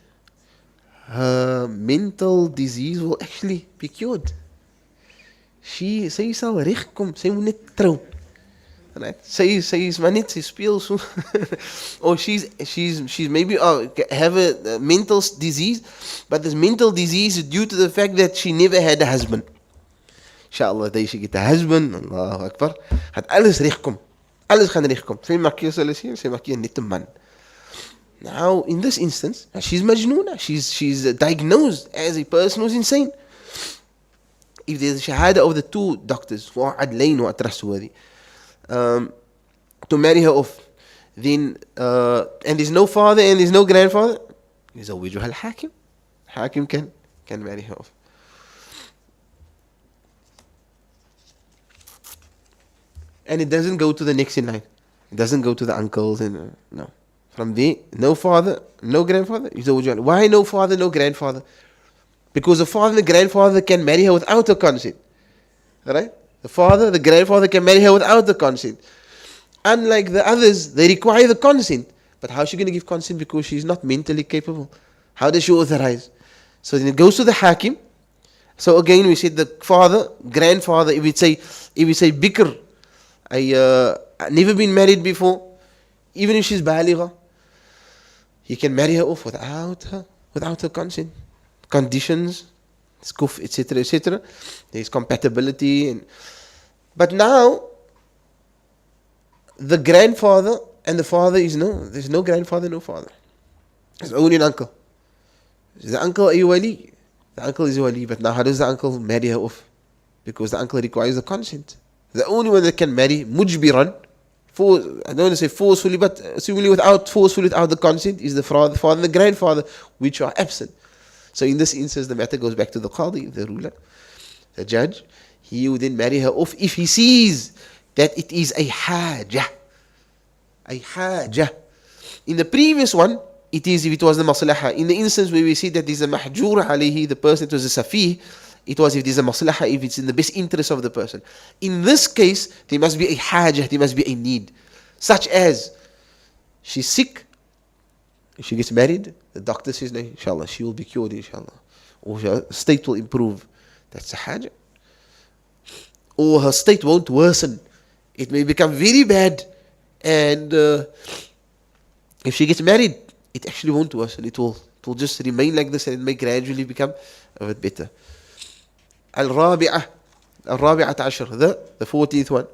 [SPEAKER 2] her mental disease will actually be cured. Sy sal regkom, sy moet net trou. Right? Sy is maar net, sy speel so. Or she's maybe have a mental disease, but this mental disease is due to the fact that she never had a husband. Inshallah, that she get a husband, Allahu Akbar, gaat alles regkom. Alles gaan regkom. Sy maak jy sal sê, sy maak jy net 'n man. Now, in this instance, she's majnoona. She's diagnosed as a person who's insane. If there's a shahada of the two doctors who are adlain, who are trustworthy, to marry her off, then and there's no father and there's no grandfather, يزوجها الحاكم. Hakim can marry her off. And it doesn't go to the next in line. It doesn't go to the uncles and no. From there, no father, no grandfather. Why no father, no grandfather? Because the father and the grandfather can marry her without her consent. Right? The father, the grandfather can marry her without the consent. Unlike the others, they require the consent. But how is she going to give consent because she's not mentally capable? How does she authorize? So then it goes to the hakim. So again, we said the father, grandfather, if we say bikr, never been married before, even if she's baligha, he can marry her off without her consent. Conditions, skuf, etc., etc. There's compatibility, but now the grandfather and the father there's no grandfather, no father. There's only an uncle. Is the uncle a wali? The uncle is a wali, but now how does the uncle marry her off? Because the uncle requires the consent. The only one that can marry mujbiran, I don't want to say forcefully, but assuming without the consent, is the father and the grandfather, which are absent. So in this instance, the matter goes back to the qadi, the ruler, the judge. He would then marry her off if he sees that it is a hajah. A hajah. In the previous one, it is if it was the maslahah. In the instance where we see that there is a mahjur alayhi, the person, it was a safih, it was if there is a maslahah, if it's in the best interest of the person. In this case, there must be a hajah, there must be a need. Such as, she's sick, she gets married, the doctor says, no, inshallah, she will be cured, inshallah. Or her state will improve. That's a hajah. Or her state won't worsen. It may become very bad. And if she gets married, it actually won't worsen. It will just remain like this and it may gradually become a bit better. Al-Rabi'ah. Al-Rabi'at Ashar. The 14th one.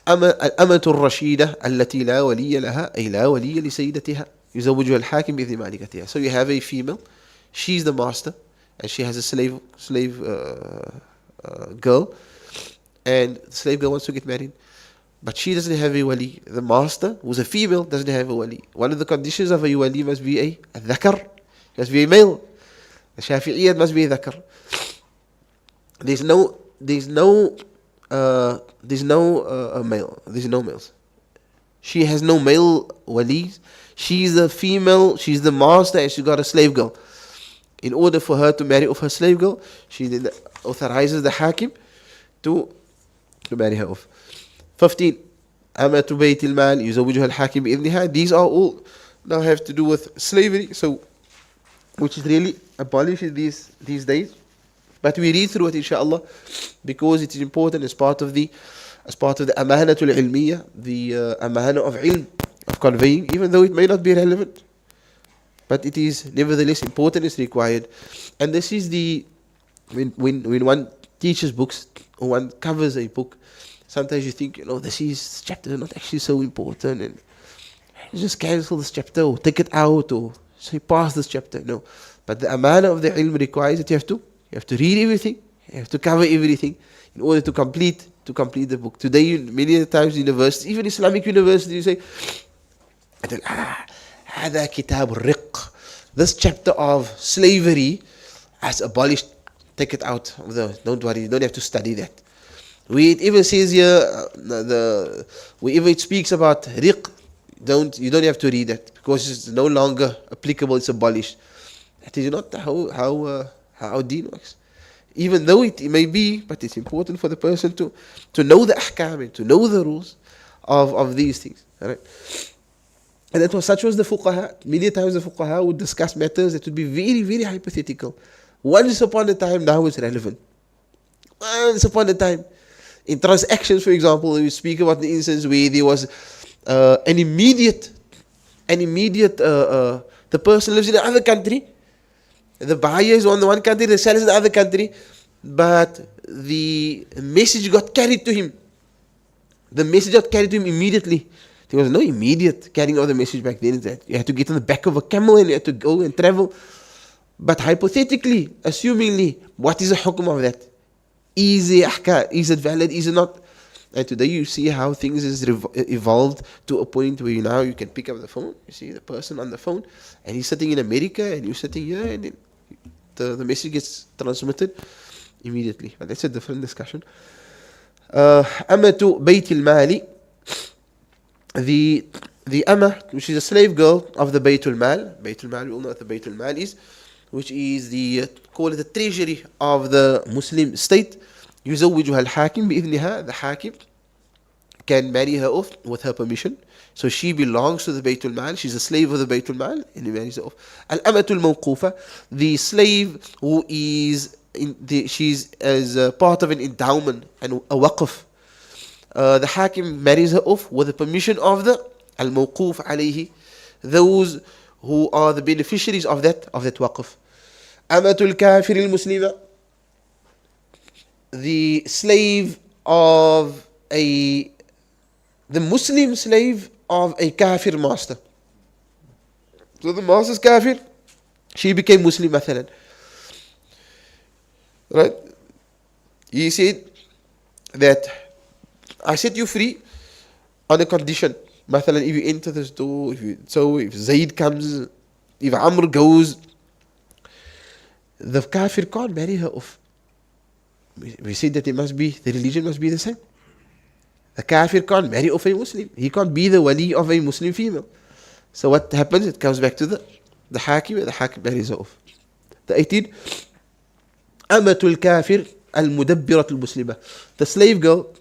[SPEAKER 2] الأمة الرشيدة التي لا ولي لها أي لا ولي لسيدتها يزوجها الحاكم بإذن مالكتها. So you have a female, she's the master, and she has a slave girl, and the slave girl wants to get married, but she doesn't have a wali. The master, who's a female, doesn't have a wali. One of the conditions of a wali must be a dhakar, must be a male. The Shafi'iyyat must be a dhakar. There's no male. There's no males. She has no male walis. She's a female. She's the master, and she got a slave girl. In order for her to marry off her slave girl, she then authorizes the hakim to marry her off. 15. Amatu bayt al-mal yuzawwijuha al-hakim bi'idhniha. These are all now have to do with slavery, so which is really abolished these days. But we read through it, inshallah, because it is important as part of the amanatul ilmiya, the amana of ilm, of conveying, even though it may not be relevant. But it is nevertheless important, it's required. And this is when one teaches books, or one covers a book, sometimes you think, this chapter is not actually so important, and you just cancel this chapter, or take it out, or say pass this chapter. No. But the amana of the ilm requires that you have to read everything, you have to cover everything in order to complete the book. Today, many times universities, even Islamic universities, you say, هذا كتاب الرق. This chapter of slavery has abolished. Take it out. Don't worry, you don't have to study that. It even says here, wherever it speaks about riq, you don't have to read that, because it's no longer applicable, it's abolished. That is not how deen works. Even though it may be, but it's important for the person to know the ahkam and to know the rules of these things. Right? And such was the fuqaha. Many times the fuqaha would discuss matters that would be very, very hypothetical. Once upon a time, now it's relevant. Once upon a time. In transactions, for example, we speak about the instance where there was an immediate, the person lives in another country, the buyer is on the one country, the seller is in the other country, but the message got carried to him. The message got carried to him immediately. There was no immediate carrying of the message back then. You had to get on the back of a camel and you had to go and travel. But hypothetically, assumingly, what is the hukm of that? Is it valid? Is it not? And today you see how things has evolved to a point where now you can pick up the phone, you see the person on the phone, and he's sitting in America and you're sitting here, and then the message gets transmitted immediately. But that's a different discussion. Amatu bayt al-mali, the Amma, which is a slave girl of the Baytul Mal. Baytul Mal, we all know what the Baytul Mal is, which is call it the treasury of the Muslim state. يزوجها الحاكم بإذنها. The Hakim can marry her off with her permission. So she belongs to the Baytul Mal. She's a slave of the Baytul Mal, and he marries her off. Al-Amatul Mawqufa, the slave who is she's as part of an endowment and a waqf. The Hakim marries her off with the permission of the Al-Mawquf alayhi, those who are the beneficiaries of that waqf. Amatul Kafir al-Muslima, the slave of the Muslim slave of a Kafir master. So the master's Kafir, she became Muslim, mathalan. Right? He said that I set you free on a condition. Mathalan, if you enter this door, if Zayd comes, if Amr goes, the Kafir can't marry her off. We said that the religion must be the same. The Kafir can't marry off a Muslim. He can't be the wali of a Muslim female. So what happens? It comes back to the Hakim, and the Hakim marries her off. The 18, Amatul Kafir al-Mudabbirat al-Muslima, the slave girl.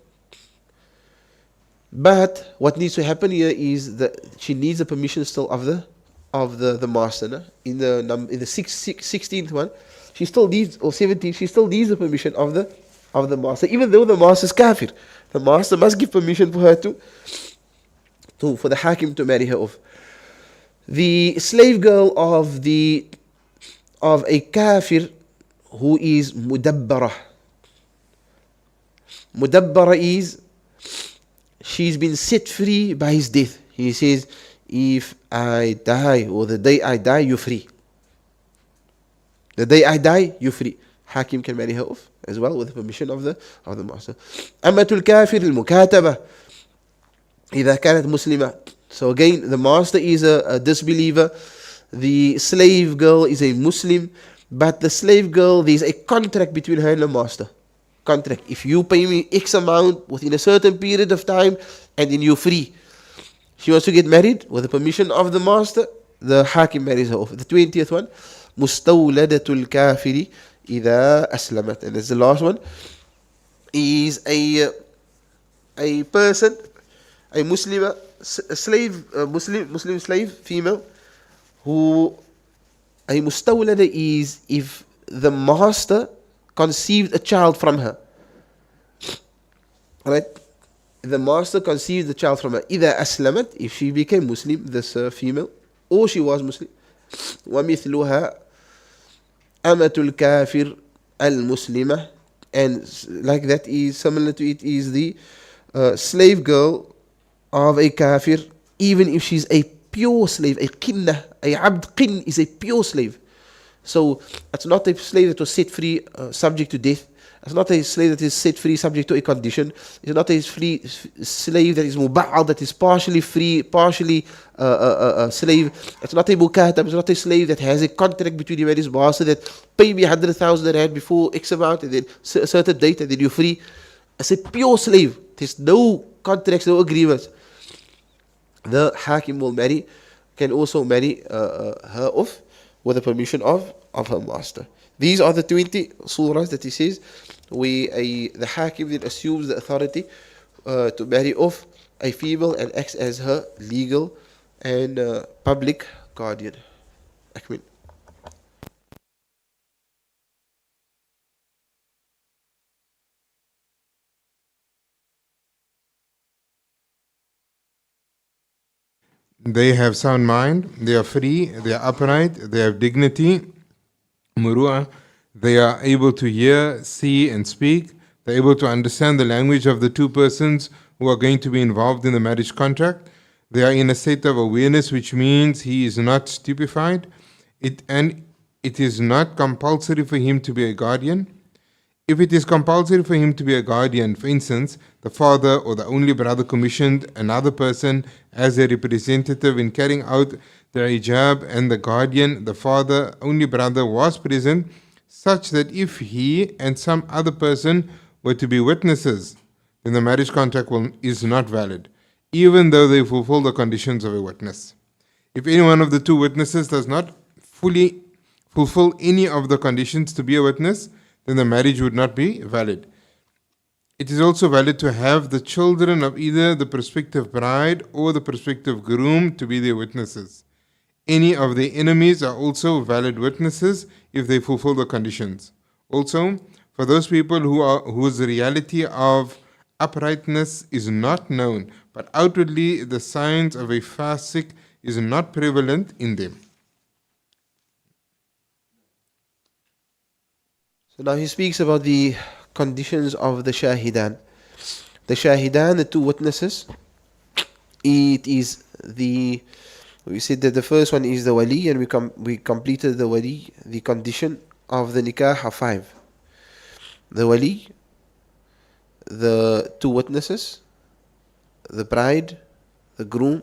[SPEAKER 2] But what needs to happen here is that she needs the permission still of the master. No? In the 16th one, she still needs, or 17th, she still needs the permission of the master, even though the master is Kafir. The master must give permission for her for the Hakim to marry her off. The slave girl of a Kafir who is Mudabbara. Mudabbara is she's been set free by his death. He says, if I die, or the day I die, you're free. The day I die, you're free. Hakim can marry her off as well with the permission of the master. Amatul kafir al-mukataba إذا كانت مسلمة. So again, the master is a disbeliever. The slave girl is a Muslim. But the slave girl, there's a contract between her and the master. Contract. If you pay me X amount within a certain period of time, and then you're free. She wants to get married with the permission of the master. The Hakim marries her off. The 20th one, مستولدة الكافر إذا أسلمت. And that's the last one. Is a person, a Muslim, a slave, a Muslim slave, female, who a mustawlada is if the master conceived a child from her. Right? The master conceived the child from her. إذا أسلمت, if she became Muslim, this female, or she was Muslim. ومثلها أمة الكافر المسلمة, and like that is similar to it is the slave girl of a kafir, even if she's a pure slave, a qinna, a abd qin is a pure slave. So it's not a slave that was set free subject to death. It's not a slave that is set free subject to a condition. It's not a free slave that is muba'al, that is partially free, partially slave. It's not a mukatab, it's not a slave that has a contract between him and his master that pay me 100,000 rand before X amount and then a certain date and then you're free. It's a pure slave. There's no contracts, no agreements. The Hakim will marry, can also marry her off with the permission of her master. These are the 20 surahs that he says where the Hakim then assumes the authority to marry off a female and acts as her legal and public guardian. Akmin.
[SPEAKER 1] They have sound mind, they are free, they are upright, they have dignity, muru'ah, they are able to hear, see and speak, they're able to understand the language of the two persons who are going to be involved in the marriage contract. They are in a state of awareness, which means he is not stupefied, and it is not compulsory for him to be a guardian. If it is compulsory for him to be a guardian, for instance, the father or the only brother commissioned another person as a representative in carrying out the hijab, and the guardian, the father, only brother, was present, such that if he and some other person were to be witnesses, then the marriage contract is not valid, even though they fulfill the conditions of a witness. If any one of the two witnesses does not fully fulfill any of the conditions to be a witness, then the marriage would not be valid. It is also valid to have the children of either the prospective bride or the prospective groom to be their witnesses. Any of their enemies are also valid witnesses if they fulfill the conditions. Also, for those people whose reality of uprightness is not known, but outwardly the signs of a fasik is not prevalent in them.
[SPEAKER 2] So now he speaks about the conditions of the shahidan. The shahidan, the two witnesses, it is we said that the first one is the wali, and we completed the wali, the condition of the nikah of 5. The wali, the two witnesses, the bride, the groom,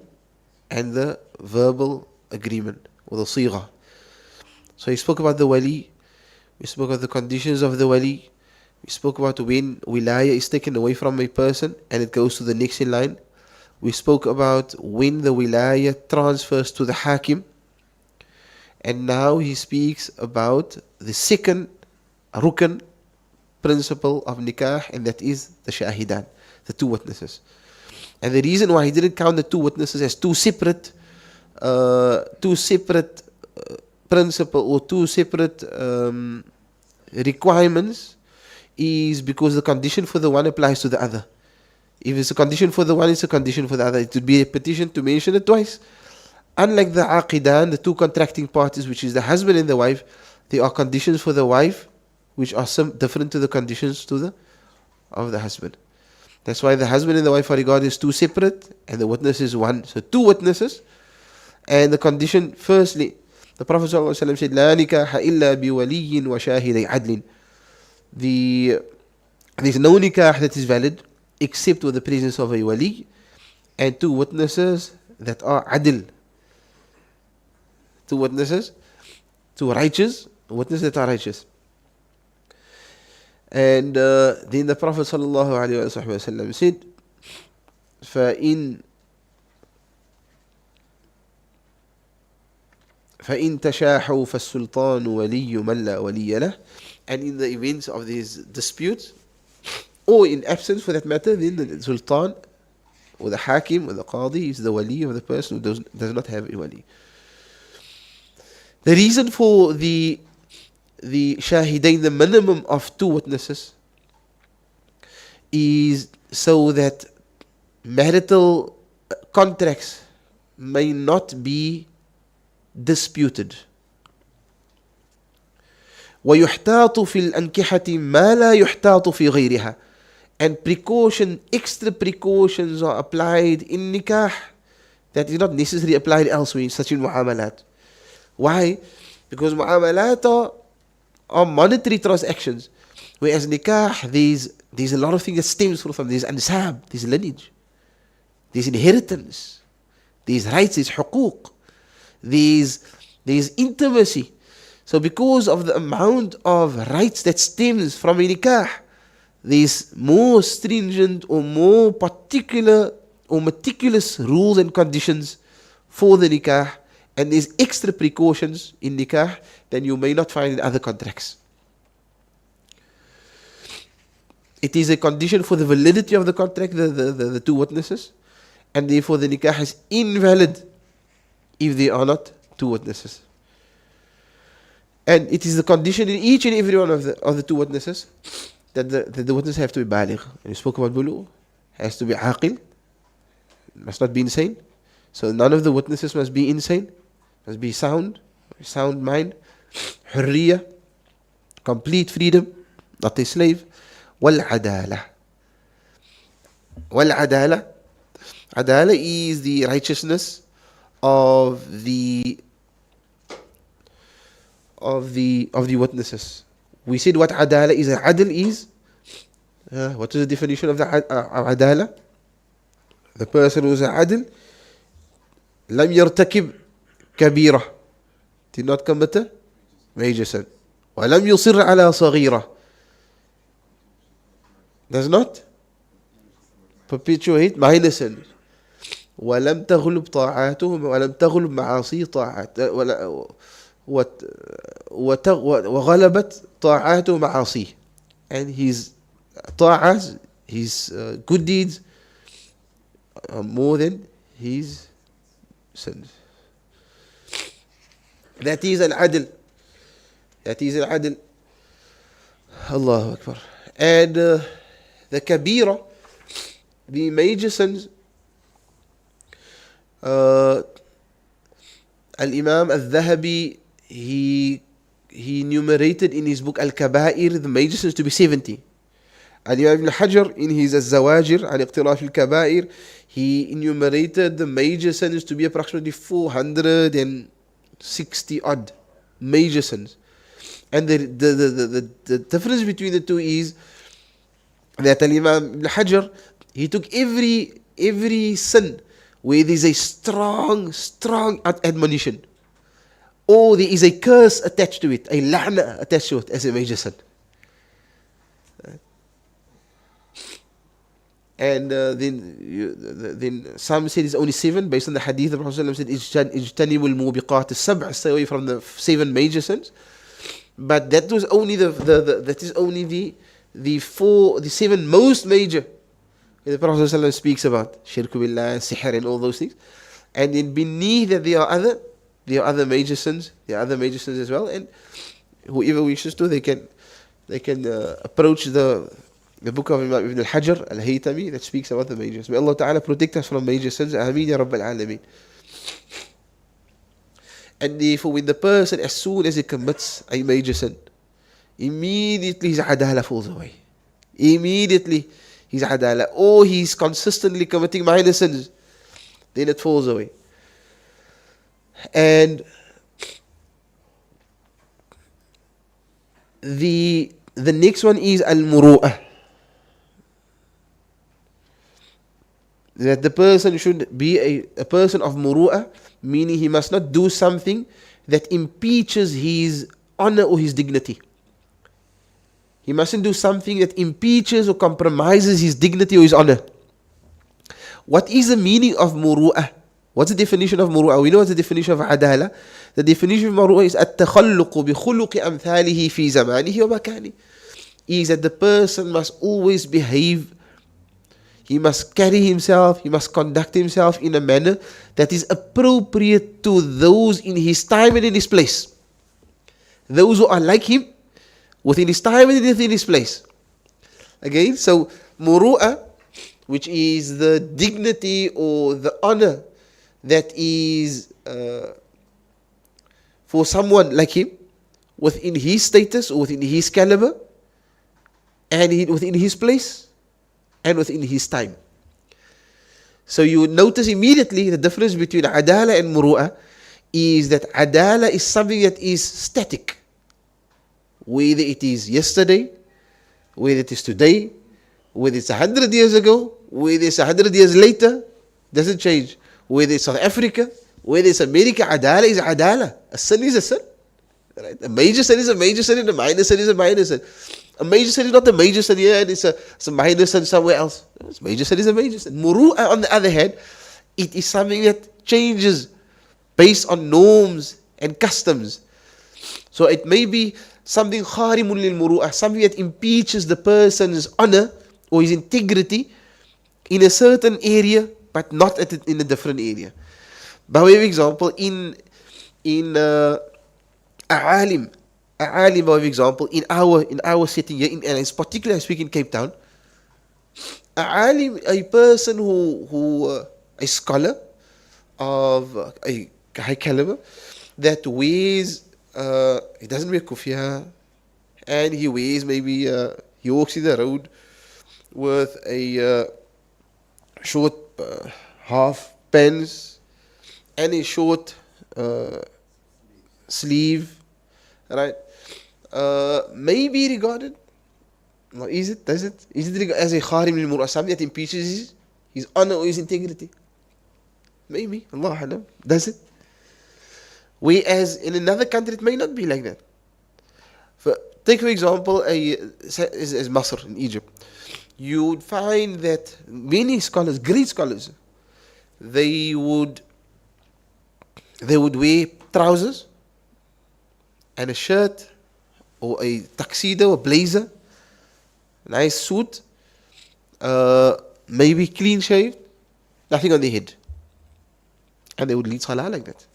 [SPEAKER 2] and the verbal agreement, or the sigha. So he spoke about the wali, we spoke about the conditions of the wali, we spoke about when wilaya is taken away from a person and it goes to the next in line. We spoke about when the wilaya transfers to the hakim. And now he speaks about the second rukn principle of nikah, and that is the shahidan, the two witnesses. And the reason why he didn't count the two witnesses as two separate principle or two separate requirements is because the condition for the one applies to the other. If it's a condition for the one, it's a condition for the other. It would be a petition to mention it twice. Unlike the aqidan, the two contracting parties, which is the husband and the wife, there are conditions for the wife which are some different to the conditions of the husband. That's why the husband and the wife are regarded as two separate, and the witness is one. So two witnesses. And the condition, firstly, the Prophet ﷺ said, لا نكاح إلا بولي وشاهدي عدل. There's no nikah that is valid except with the presence of a wali and two witnesses that are adil. Two witnesses, two righteous witnesses that are righteous. And then the Prophet ﷺ said, فإن تشاحوا فالسلطان ولي من لا ولي له. And in the events of these disputes, or in absence for that matter, then the sultan or the hakim or the qadi is the wali of the person who does not have a wali. The reason for the shahidain, the minimum of two witnesses, is so that marital contracts may not be disputed. ويحتاط في الأنكحة ما لا يحتاط في غيرها. And extra precautions are applied in nikah that is not necessarily applied elsewhere, such in muamalat. Why? Because muamalat are monetary transactions, whereas nikah, there's a lot of things that stems from. There's ansab, there's lineage, there's inheritance, there's rights, there's huquq, there's intimacy. So because of the amount of rights that stems from a nikah, there's more stringent or more particular or meticulous rules and conditions for the nikah, and there's extra precautions in nikah than you may not find in other contracts. It is a condition for the validity of the contract, the two witnesses, and therefore the nikah is invalid if there are not two witnesses. And it is the condition in each and every one of the two witnesses that the witnesses have to be baligh. And we spoke about bulugh, has to be aqil, must not be insane. So none of the witnesses must be insane, must be sound mind, hurriya, complete freedom, not a slave. Wal adala. Adala is the righteousness of the witnesses. We said what adala is. Adl is, what is the definition of the adala? The person who is adl, lam yartakib kabira, did not commit a major sin. Wa lam yusir ala saghira, does not perpetuate minor sin. ولم تغلب طاعاته ولم تغلب معاصيه طاعات وغلبت طاعاته معاصيه, and his ta'as, his good deeds are more than his sins. That is al-adl. Allahu Akbar. And the kabira, the major sins, Al-Imam Al-Dhahabi, he enumerated in his book Al-Kaba'ir the major sins to be 70. Al-Imam Ibn Hajar in his Al-Zawajir an Iqtiraf Al-Kaba'ir, he enumerated the major sins to be approximately 460 odd major sins. And the difference between the two is that Al-Imam Ibn Hajar, he took every sin where there is a strong admonition, or there is a curse attached to it, a la'na attached to it, as a major sin. And then some said it's only 7, based on the hadith of the Prophet said, ijtanibul mubiqat as-sab'a, stay away from the 7 major sins. But that was only the 7 most major. The Prophet ﷺ speaks about shirku billah, sihr, and all those things. And then beneath that there are other major sins. There are other major sins as well. And whoever wishes to, they can approach the book of Imam Ibn al-Hajar al-Haytami that speaks about the majors. May Allah Ta'ala protect us from major sins. Ameen ya Rabbal Alameen. And therefore, when the person, as soon as he commits a major sin, immediately his adalah falls away. Immediately his adala, or he's consistently committing minor sins, then it falls away. And the next one is al-muru'ah. That the person should be a person of muru'ah, meaning he must not do something that impeaches his honor or his dignity. He mustn't do something that impeaches or compromises his dignity or his honor. What is the meaning of muru'ah? What's the definition of muru'ah? We know what's the definition of adala. The definition of muru'ah is التخلق بخلق أمثاله في زمانه ومكانه. Is that the person must always behave, he must carry himself, he must conduct himself in a manner that is appropriate to those in his time and in his place. Those who are like him, within his time and within his place. Again, so muru'ah, which is the dignity or the honor that is for someone like him, within his status or within his caliber, and within his place, and within his time. So you would notice immediately the difference between adala and muru'ah is that adala is something that is static. Whether it is yesterday, whether it is today, whether it's 100 years ago, whether it's 100 years later, doesn't change. Whether it's South Africa, whether it's America, adala is adala. A sin is a sin. Right? A major sin is a major sin, and a minor sin is a minor sin. A major sin is not a major sin here, and it's a minor sin somewhere else. A major sin is a major sin. Muru'ah, on the other hand, it is something that changes based on norms and customs. So it may be something kharimun lil muru'ah, something that impeaches the person's honor or his integrity in a certain area, but not in a different area. By way of example, in a'alim, by way of example, in our setting here, and it's particularly I speak in Cape Town, a'alim, a person who a scholar of a high caliber that wears, he doesn't wear kufiya, and he wears maybe, he walks in the road with a short half pants and a short sleeve, right? May be regarded, or is it regarded as a kharim lil mur'ah, something that impeaches his honor or his integrity? Maybe, Allah Alam, does it? Whereas in another country it may not be like that. Take for example, as Masr in Egypt, you would find that many scholars, great scholars, they would wear trousers and a shirt or a tuxedo, a blazer, nice suit, maybe clean shaved, nothing on their head, and they would lead salah like that.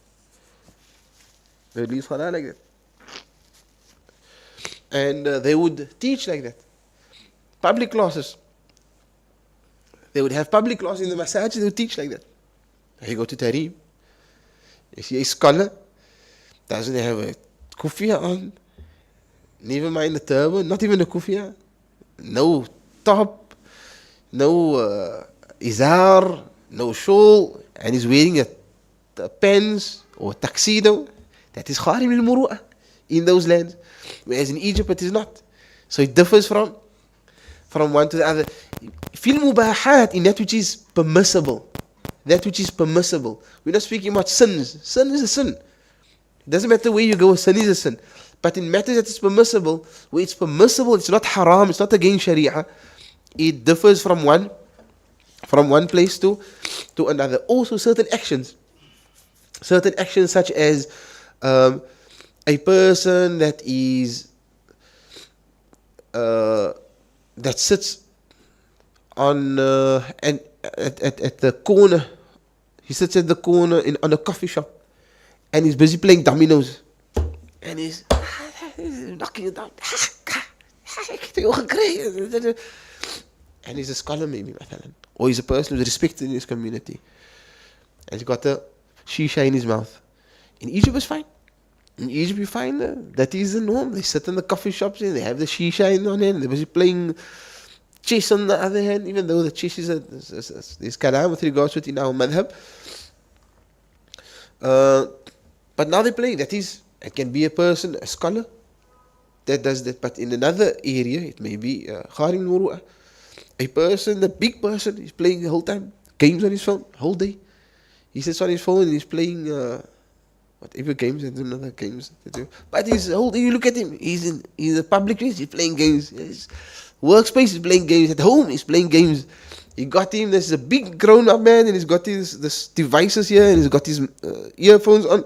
[SPEAKER 2] And they would teach like that. Public classes. They would have public classes in the masajid, they would teach like that. You go to Tareem, you see a scholar, doesn't have a kufiya on, never mind the turban, not even a kufiya, no top, no izar, no shawl, and he's wearing a pants or a tuxedo. That is kharim al-muru'ah in those lands. Whereas in Egypt it is not. So it differs from one to the other. Fil mubahat, in that which is permissible. That which is permissible. We're not speaking about sins. Sin is a sin. It doesn't matter where you go, sin is a sin. But in matters that is permissible, where it's permissible, it's not haram, it's not against Sharia, it differs from one place to another. Also certain actions such as a person that is that sits on and at the corner. He sits at the corner on a coffee shop, and he's busy playing dominoes, and he's knocking it down. And he's a scholar maybe, or he's a person who's respected in his community, and he's got a shisha in his mouth. In Egypt it's fine. In Egypt you find that is the norm. They sit in the coffee shops and they have the shisha on it, and they're busy playing chess on the other hand, even though the chess is there's kalam with regards to it in our madhab. But now they're playing. That is, it can be a person, a scholar, that does that. But in another area, it may be kharim al-muru'ah. A person, a big person, is playing the whole time. Games on his phone, whole day. He sits on his phone and he's playing whatever games and another games. But he's whole day, you look at him, he's in a public place, he's playing games. His workspace, he's playing games. At home, he's playing games. You got him, there's a big grown-up man and he's got this devices here and he's got his earphones on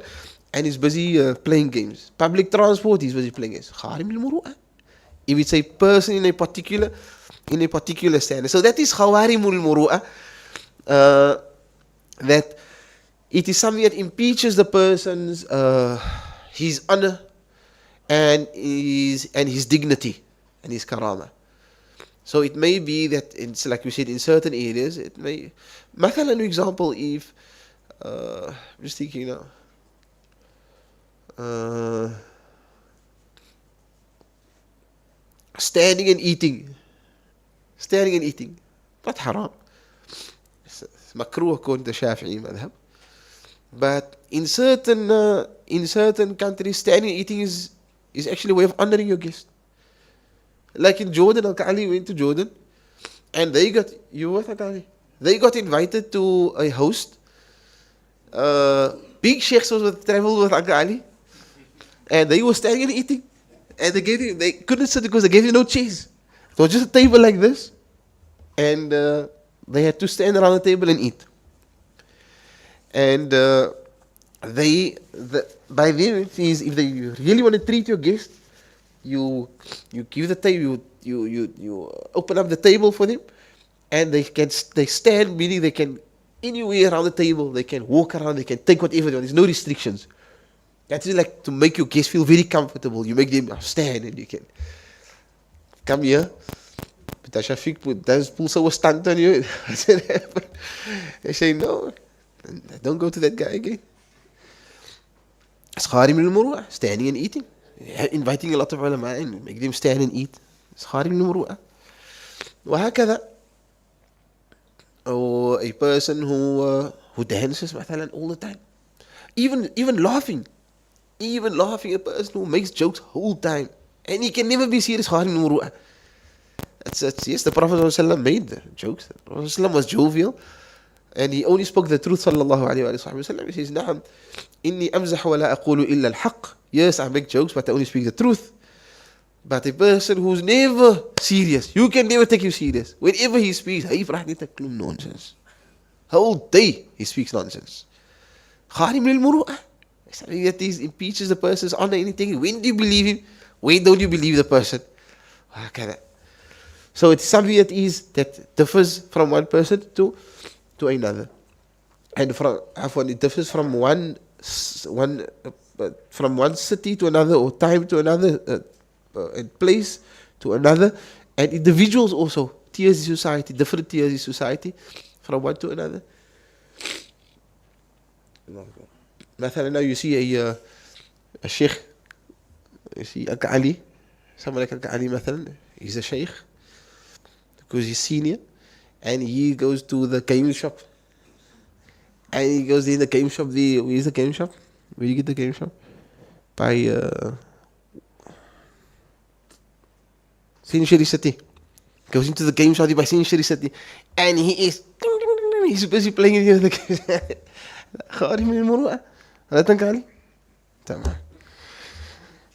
[SPEAKER 2] and he's busy playing games. Public transport, he's busy playing games. Kharim al-muru'ah. If it's a person in a particular standard. So that is khawarim al-muru'ah. That it is something that impeaches the person's his honor and his dignity and his karama. So it may be that it's like we said in certain areas it may. Mathalan, example, if I'm just thinking now. Standing and eating, not haram. It's makruh according to Shafi'i madhab. But in certain countries, standing and eating is actually a way of honoring your guest. Like in Jordan, Al-Ka'ali went to Jordan, and they got invited to a host. Big sheikhs traveled with Al-Ka'ali, and they were standing and eating. And they couldn't sit because they gave him no chairs. It was just a table like this. And they had to stand around the table and eat. And by then it is, if they really want to treat your guest, you give the table, you open up the table for them, and they stand, meaning they can anywhere around the table, they can walk around, they can take whatever they want. There's no restrictions. That is like to make your guests feel very comfortable. You make them stand and you can come here. But Shafiq does pull so a stunt on you. They say, no, don't go to that guy again. It's kharim al-muru'ah, standing and eating. Inviting a lot of ulama and make them stand and eat. It's kharim al-muru'ah. وهكذا. Or a person who dances مثلا all the time. Even laughing. A person who makes jokes whole time. And he can never be serious. Kharim al-muru'ah. Yes, the Prophet ﷺ made jokes. The Prophet ﷺ was jovial. And he only spoke the truth. Sallallahu alayhi wa sallam. He says, نعم إني أمزح ولا أقول إلا الحق. Yes, I make jokes, but I only speak the truth. But a person who's never serious, you can never take him serious. Whenever he speaks, he nonsense. Whole day he speaks nonsense. Kharim al-muru'ah. Something that impeaches the person's honor, anything. When do you believe him? When don't you believe the person? So it's something that differs from one person to another. And it differs from one city to another, or time to another, and place to another. And individuals also, tiers in society, different tiers in society, from one to another. Now you see a Shaykh, you see Al-Ka'ali, someone like Al-Ka'ali مثلا, he's a Shaykh, because he's senior, and he goes to the game shop. And he goes in the game shop, where is the game shop? Where you get the game shop? By Century City. Goes into the game shop by Century City. And he's busy playing in the game. Kharim al-muru'ah.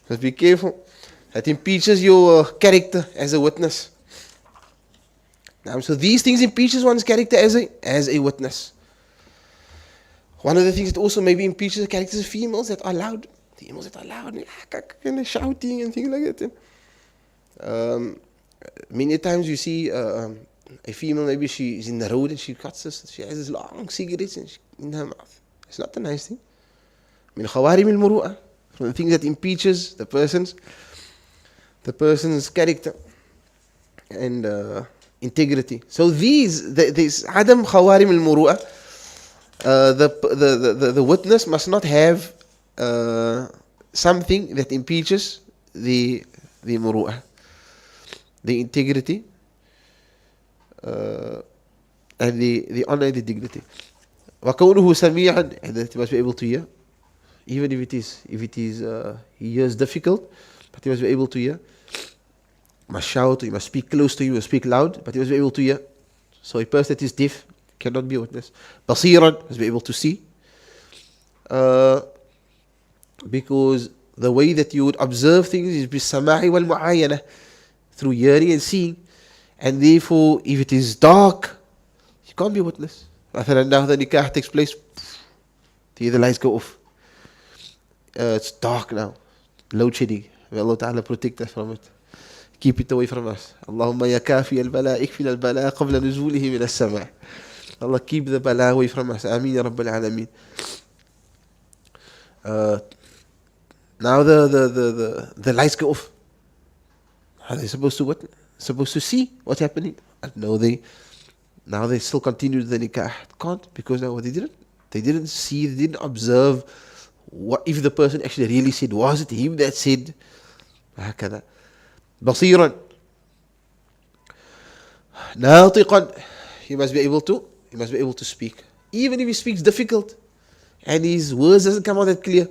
[SPEAKER 2] Just be careful. That impeaches your character as a witness. So these things impeaches one's character as a witness. One of the things that also maybe impeaches the characters of females that are loud. And shouting and things like that. Many times you see a female, maybe she is in the road and she has this long cigarettes in her mouth. It's not a nice thing. Min khawarim al-muru'ah, from the things that impeaches the person's character and integrity. So this Adam khawarim al-muru'ah, the witness must not have something that impeaches the muru'ah, the integrity uh, and the honor and the dignity. وَكَوْنُهُ سَمِيعًا, and that he must be able to hear, even if it is he hears difficult, but he must be able to hear. He must shout, he must speak close to you, he must speak loud, but he must be able to hear. So a person that is deaf cannot be a witness. بَصِيرًا, must be able to see. Because the way that you would observe things is بِالسَّمَاعِ وَالْمُعَايَنَةِ, through hearing and seeing. And therefore, if it is dark, you can't be a witness. مثلا now the nikah takes place, the lights go off. It's dark now, load shedding. May Allah Ta'ala protect us from it. Keep it away from us. Allahumma ya kafi al-bala, ikfil al-bala qabla nuzulihi min as-sama'. Allah keep the bala away from us. Ameen ya Rabbal Alameen. Now the lights go off. Are they supposed to see what's happening? No, now they still continue the nikah. Can't, because now they didn't see, they didn't observe what if the person actually really said. Was it him that said? هكذا. بصيرا. ناطقا. He must be able to speak, even if he speaks difficult and his words doesn't come out that clear.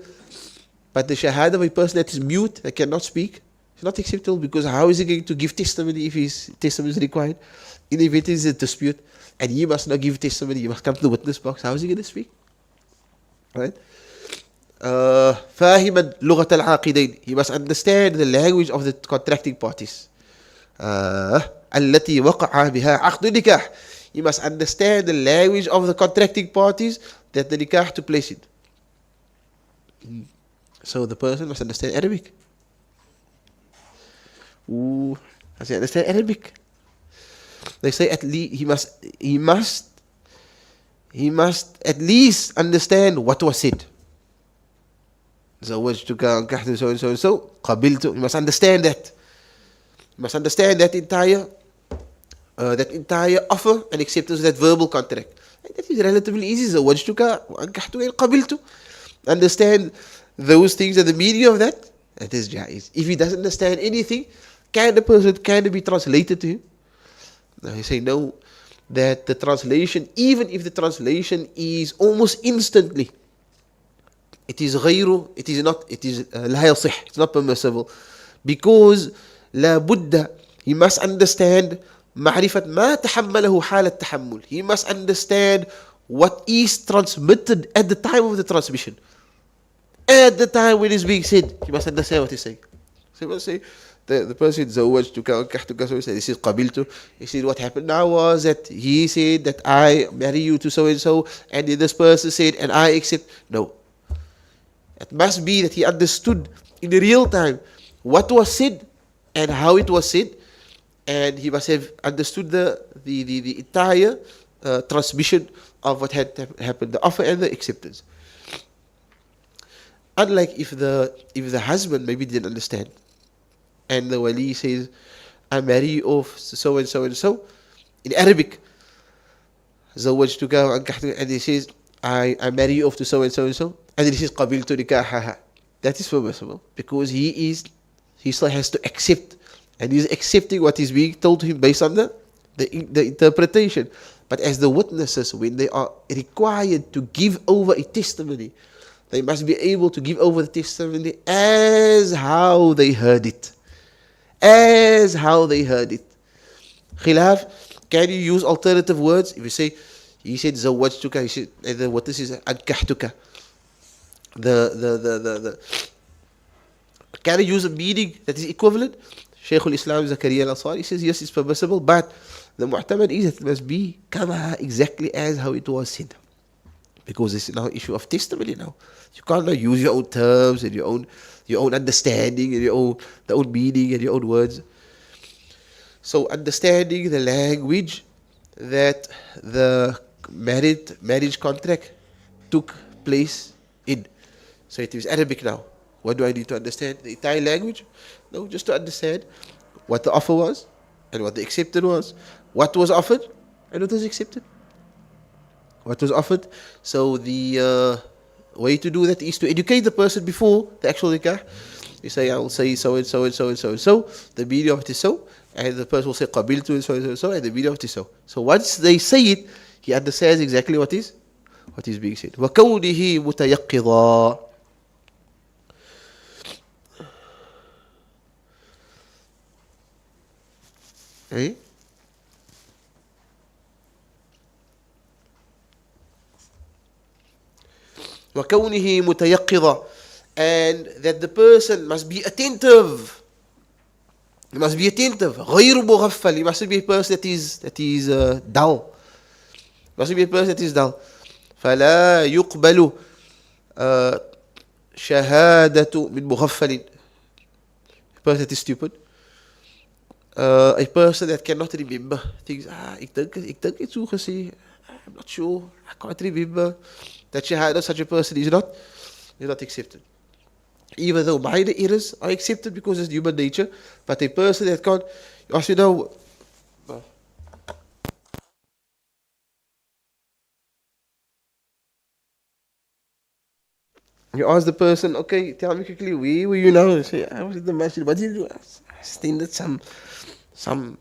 [SPEAKER 2] But the shahada of a person that is mute, that cannot speak, is not acceptable, because how is he going to give testimony if his testimony is required? And if it is a dispute and he must not give testimony, he must come to the witness box, how is he going to speak? Right? فاهما لغة العاقدين, he must understand the language of the contracting parties. التي وقع بها عقد النكاح, he must understand the language of the contracting parties that the nikah took place in. So the person must understand Arabic. Does he understand Arabic? They say at least he must at least understand what was said. زوجتك أنكحت so and so and so قبلت. You must understand that. You must understand that entire offer and acceptance of that verbal contract. And that is relatively easy. زوجتك وأنكحت قبلت. Understand those things and the meaning of that. That is jaiz. If he doesn't understand anything, can it be translated to him? Now he say no, that the translation, even if the translation is almost instantly, it is غير, it is لا يصح, it's not permissible, because لا بد, he must understand معرفة ما تحمله حال التحمل. He must understand what is transmitted at the time of the transmission. At the time when it's being said, he must understand what he's saying. So he must say, the person زوجتك أنكحتك, so he said, this is قبلت. He said, what happened now was that he said that I marry you to so and so, and this person said, and I accept. No. It must be that he understood in real time what was said and how it was said, and he must have understood the entire transmission of what had happened, the offer and the acceptance. Unlike if the husband maybe didn't understand, and the wali says, I marry you off so and so and so, in Arabic, زوجتك وأنكحتك, and he says, I marry you off to so and so and so, and then he says قبلت نكاحها. That is permissible, because he still has to accept, and he's accepting what is being told to him based on the interpretation. But as the witnesses, when they are required to give over a testimony, they must be able to give over the testimony as how they heard it. As how they heard it. Khilaf, can you use alternative words? If you say, he said zawajtuka, he said, and then what this is ankahtuka. Can you use a meaning that is equivalent? Shaykh al-Islam Zakaria al-Ansari says, yes, it's permissible, but the mu'tamad is that it must be kama, exactly as how it was said. Because it's now an issue of testimony now. You can't now use your own terms and your own understanding and the own meaning and your own words. So understanding the language that the marriage contract took place in. So it is Arabic now. What do I need to understand? The entire language? No, just to understand what the offer was and what the accepted was. What was offered and what was accepted. What was offered. So the way to do that is to educate the person before the actual nikah. You say, I will say so and so and so and so and so. The meaning of it is so. And the person will say qabiltu and so, and the meaning of it is so. So once they say it, he understands exactly what is being said. وَكَوْنِهِ مُتَيَقِّضًا. Eh? وَكَوْنِهِ مُتَيَقِّضًا. And that the person must be attentive. He must be attentive. غَيْرُ مُغَفَّلٍ. He mustn't be a person that is dull. He mustn't be a person that is dull. فَلَا يُقْبَلُ شَهَادَةُ مِنْ مُغَفَّلٍ. A person that is stupid. A person that cannot remember things. Ik denk het zo gezien. I'm not sure. I can't remember. That shahada, such a person is not accepted. Even though minor errors are accepted because it's human nature, but a person that can't, as you know, you ask the person, okay, tell me quickly, where were you now? They say, I was in the masjid. What did you do? I extended something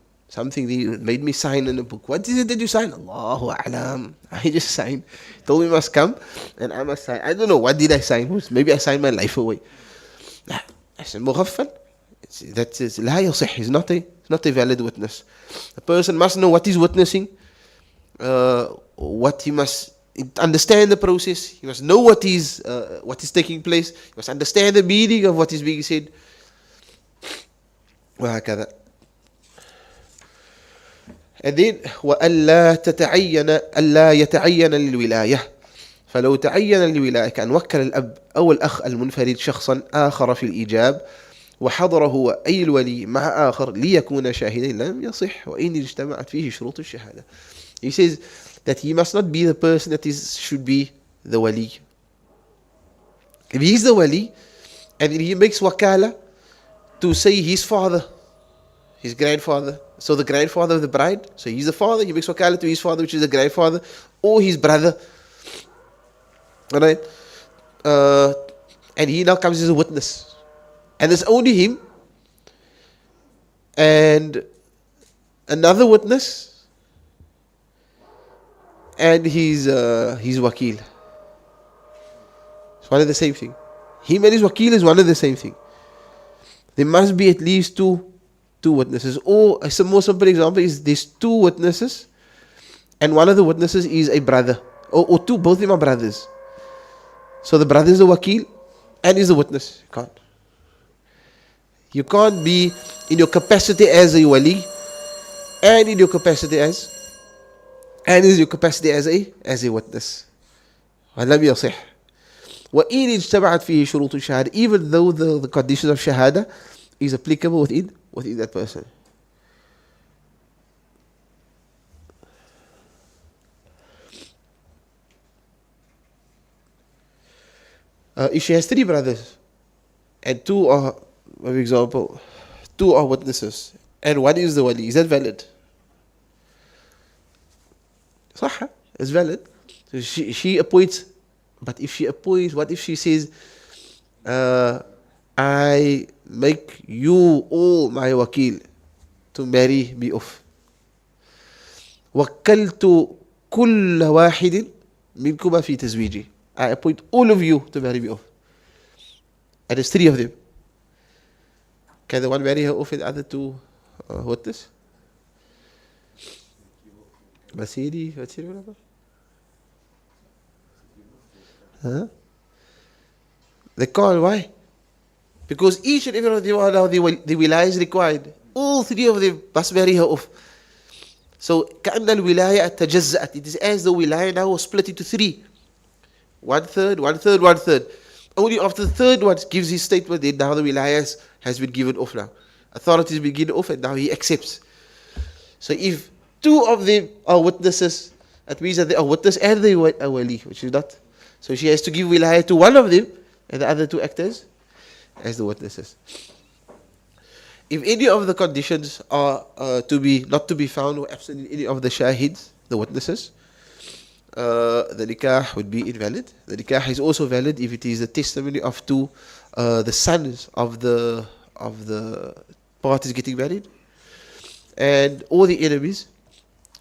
[SPEAKER 2] that made me sign in a book. What is it that you sign? Allahu A'lam. I just signed. Told me must come and I must sign. I don't know, what did I sign? Maybe I signed my life away. I said, Mughaffal. That is la yasih. He's not a valid witness. A person must know what he's witnessing, what he must understand the process. He must know what is taking place. He must understand the meaning of what is being said. وهكذا. And then وألا يتعين للولاية. فلو تعين للولاية كأن وكل الأب أو الأخ المنفرد شخصا آخر في الإيجاب وحضره أي الولي مع آخر ليكون شاهدين لم يصح وإن اجتمعت فيه شروط الشهادة. He says that he must not be the person that should be the wali. If he is the wali and he makes wakala to say his father, his grandfather, so the grandfather of the bride, so he's the father, he makes wakala to his father, which is the grandfather, or his brother. Alright? And he now comes as a witness. And it's only him and another witness and his wakil. It's one of the same thing. Him and his wakil is one of the same thing. There must be at least two witnesses. Or a more simple example is there's two witnesses and one of the witnesses is a brother. Or two, both of them are brothers. So the brother is the wakil and is the witness. You can't be in your capacity as a wali and in your capacity as a witness. وَلَمْ يَصِحْ وَإِنِ اجْتَمَعَتْ فِيهِ شُرُوطُ الشَّهَادَةِ. Even though the conditions of shahada is applicable within that person. If she has three brothers and two are, for example, two are witnesses and one is the wali, is that valid? صح, it's valid. So she appoints, but if she appoints, what if she says, I make you all my wakil to marry me off. وكلت كل واحد منكما في تزويجي. I appoint all of you to marry me off. And there's three of them. Can the one marry her off and the other two witness? Basiri, what's your name? Huh? They can't. Why? Because each and every one of them are now the wilaya is required. All three of them must marry her off. So كأن الولاية تجزأت. It is as the wilaya now was split into three. One third. Only after the third one gives his statement, then now the wilaya has been given off now. Authority has been given off and now he accepts. So if two of them are witnesses, that means that they are witness and they are wali, which is not. So she has to give wilaya to one of them and the other two act as the witnesses. If any of the conditions are not to be found or absent in any of the shahids, the witnesses, the nikah would be invalid. The nikah is also valid if it is the testimony of two, the sons of the parties getting married, and all the enemies.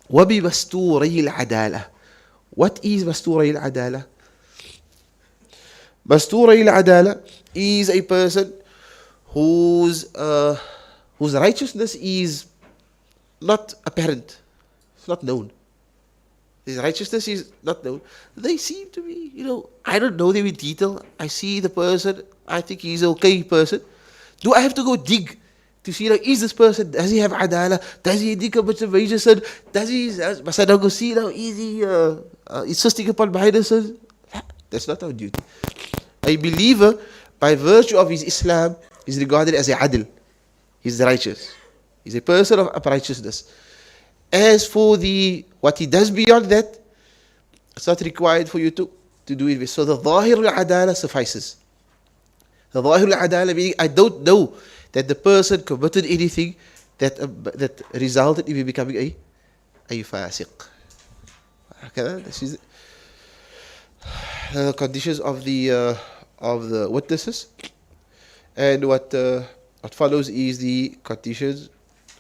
[SPEAKER 2] وَبِمَسْتُورَيِ الْعَدَالَةِ. What is مَسْتُورَيِ الْعَدَالَةِ? مَسْتُورَيِ الْعَدَالَةِ is a person whose righteousness is not apparent. It's not known. His righteousness is not known. They seem to be, I don't know them in detail. I see the person, I think he's an okay person. Do I have to go dig to see, is this person, does he have adala? Does he dig a bunch of major sin? Does he, must I now go see, is he insisting upon minor sin? That's not our duty. A believer, by virtue of his Islam, is regarded as a adil. He's righteous. He's a person of righteousness. As for what he does beyond that, it's not required for you to do it with. So the Zahir al-Adala suffices. The Zahir al-Adala meaning, I don't know that the person committed anything that resulted in him becoming a fasiq. This is the conditions of the witnesses, and what follows is the conditions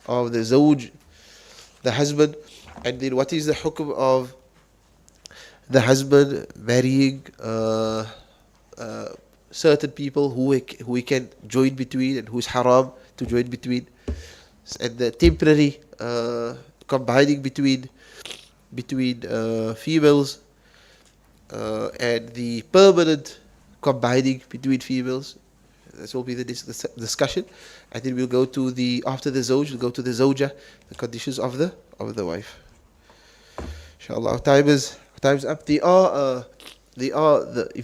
[SPEAKER 2] of the zawj, the husband, and then what is the hukm of the husband marrying certain people who he can join between and who's haram to join between, and the temporary combining between females, and the permanent combining between females. This will be the discussion, and then we'll go to after the zawj, we'll go to the zawja, the conditions of the wife. Inshallah, our time's up. If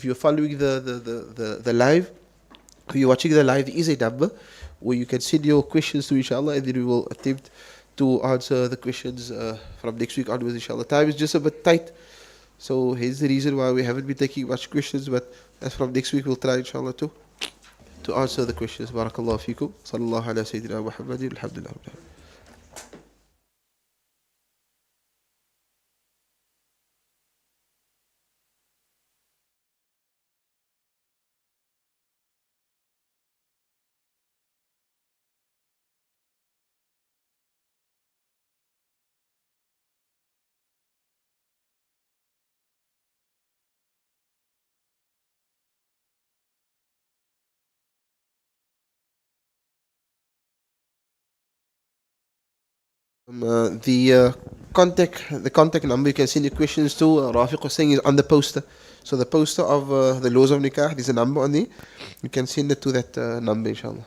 [SPEAKER 2] you're following the live, if you're watching the live, there is a number where you can send your questions to, inshallah, and then we will attempt to answer the questions from next week onwards, inshallah. Time is just a bit tight, so here's the reason why we haven't been taking much questions, but as from next week we'll try, inshallah, to answer the questions. Barakallahu feekum. Sallallahu ala Sayyidina Muhammadin. Alhamdulillah. The contact number you can send your questions to, Rafiq was saying, is on the poster. So the poster of the laws of nikah, there's a number on there. You can send it to that number, inshallah.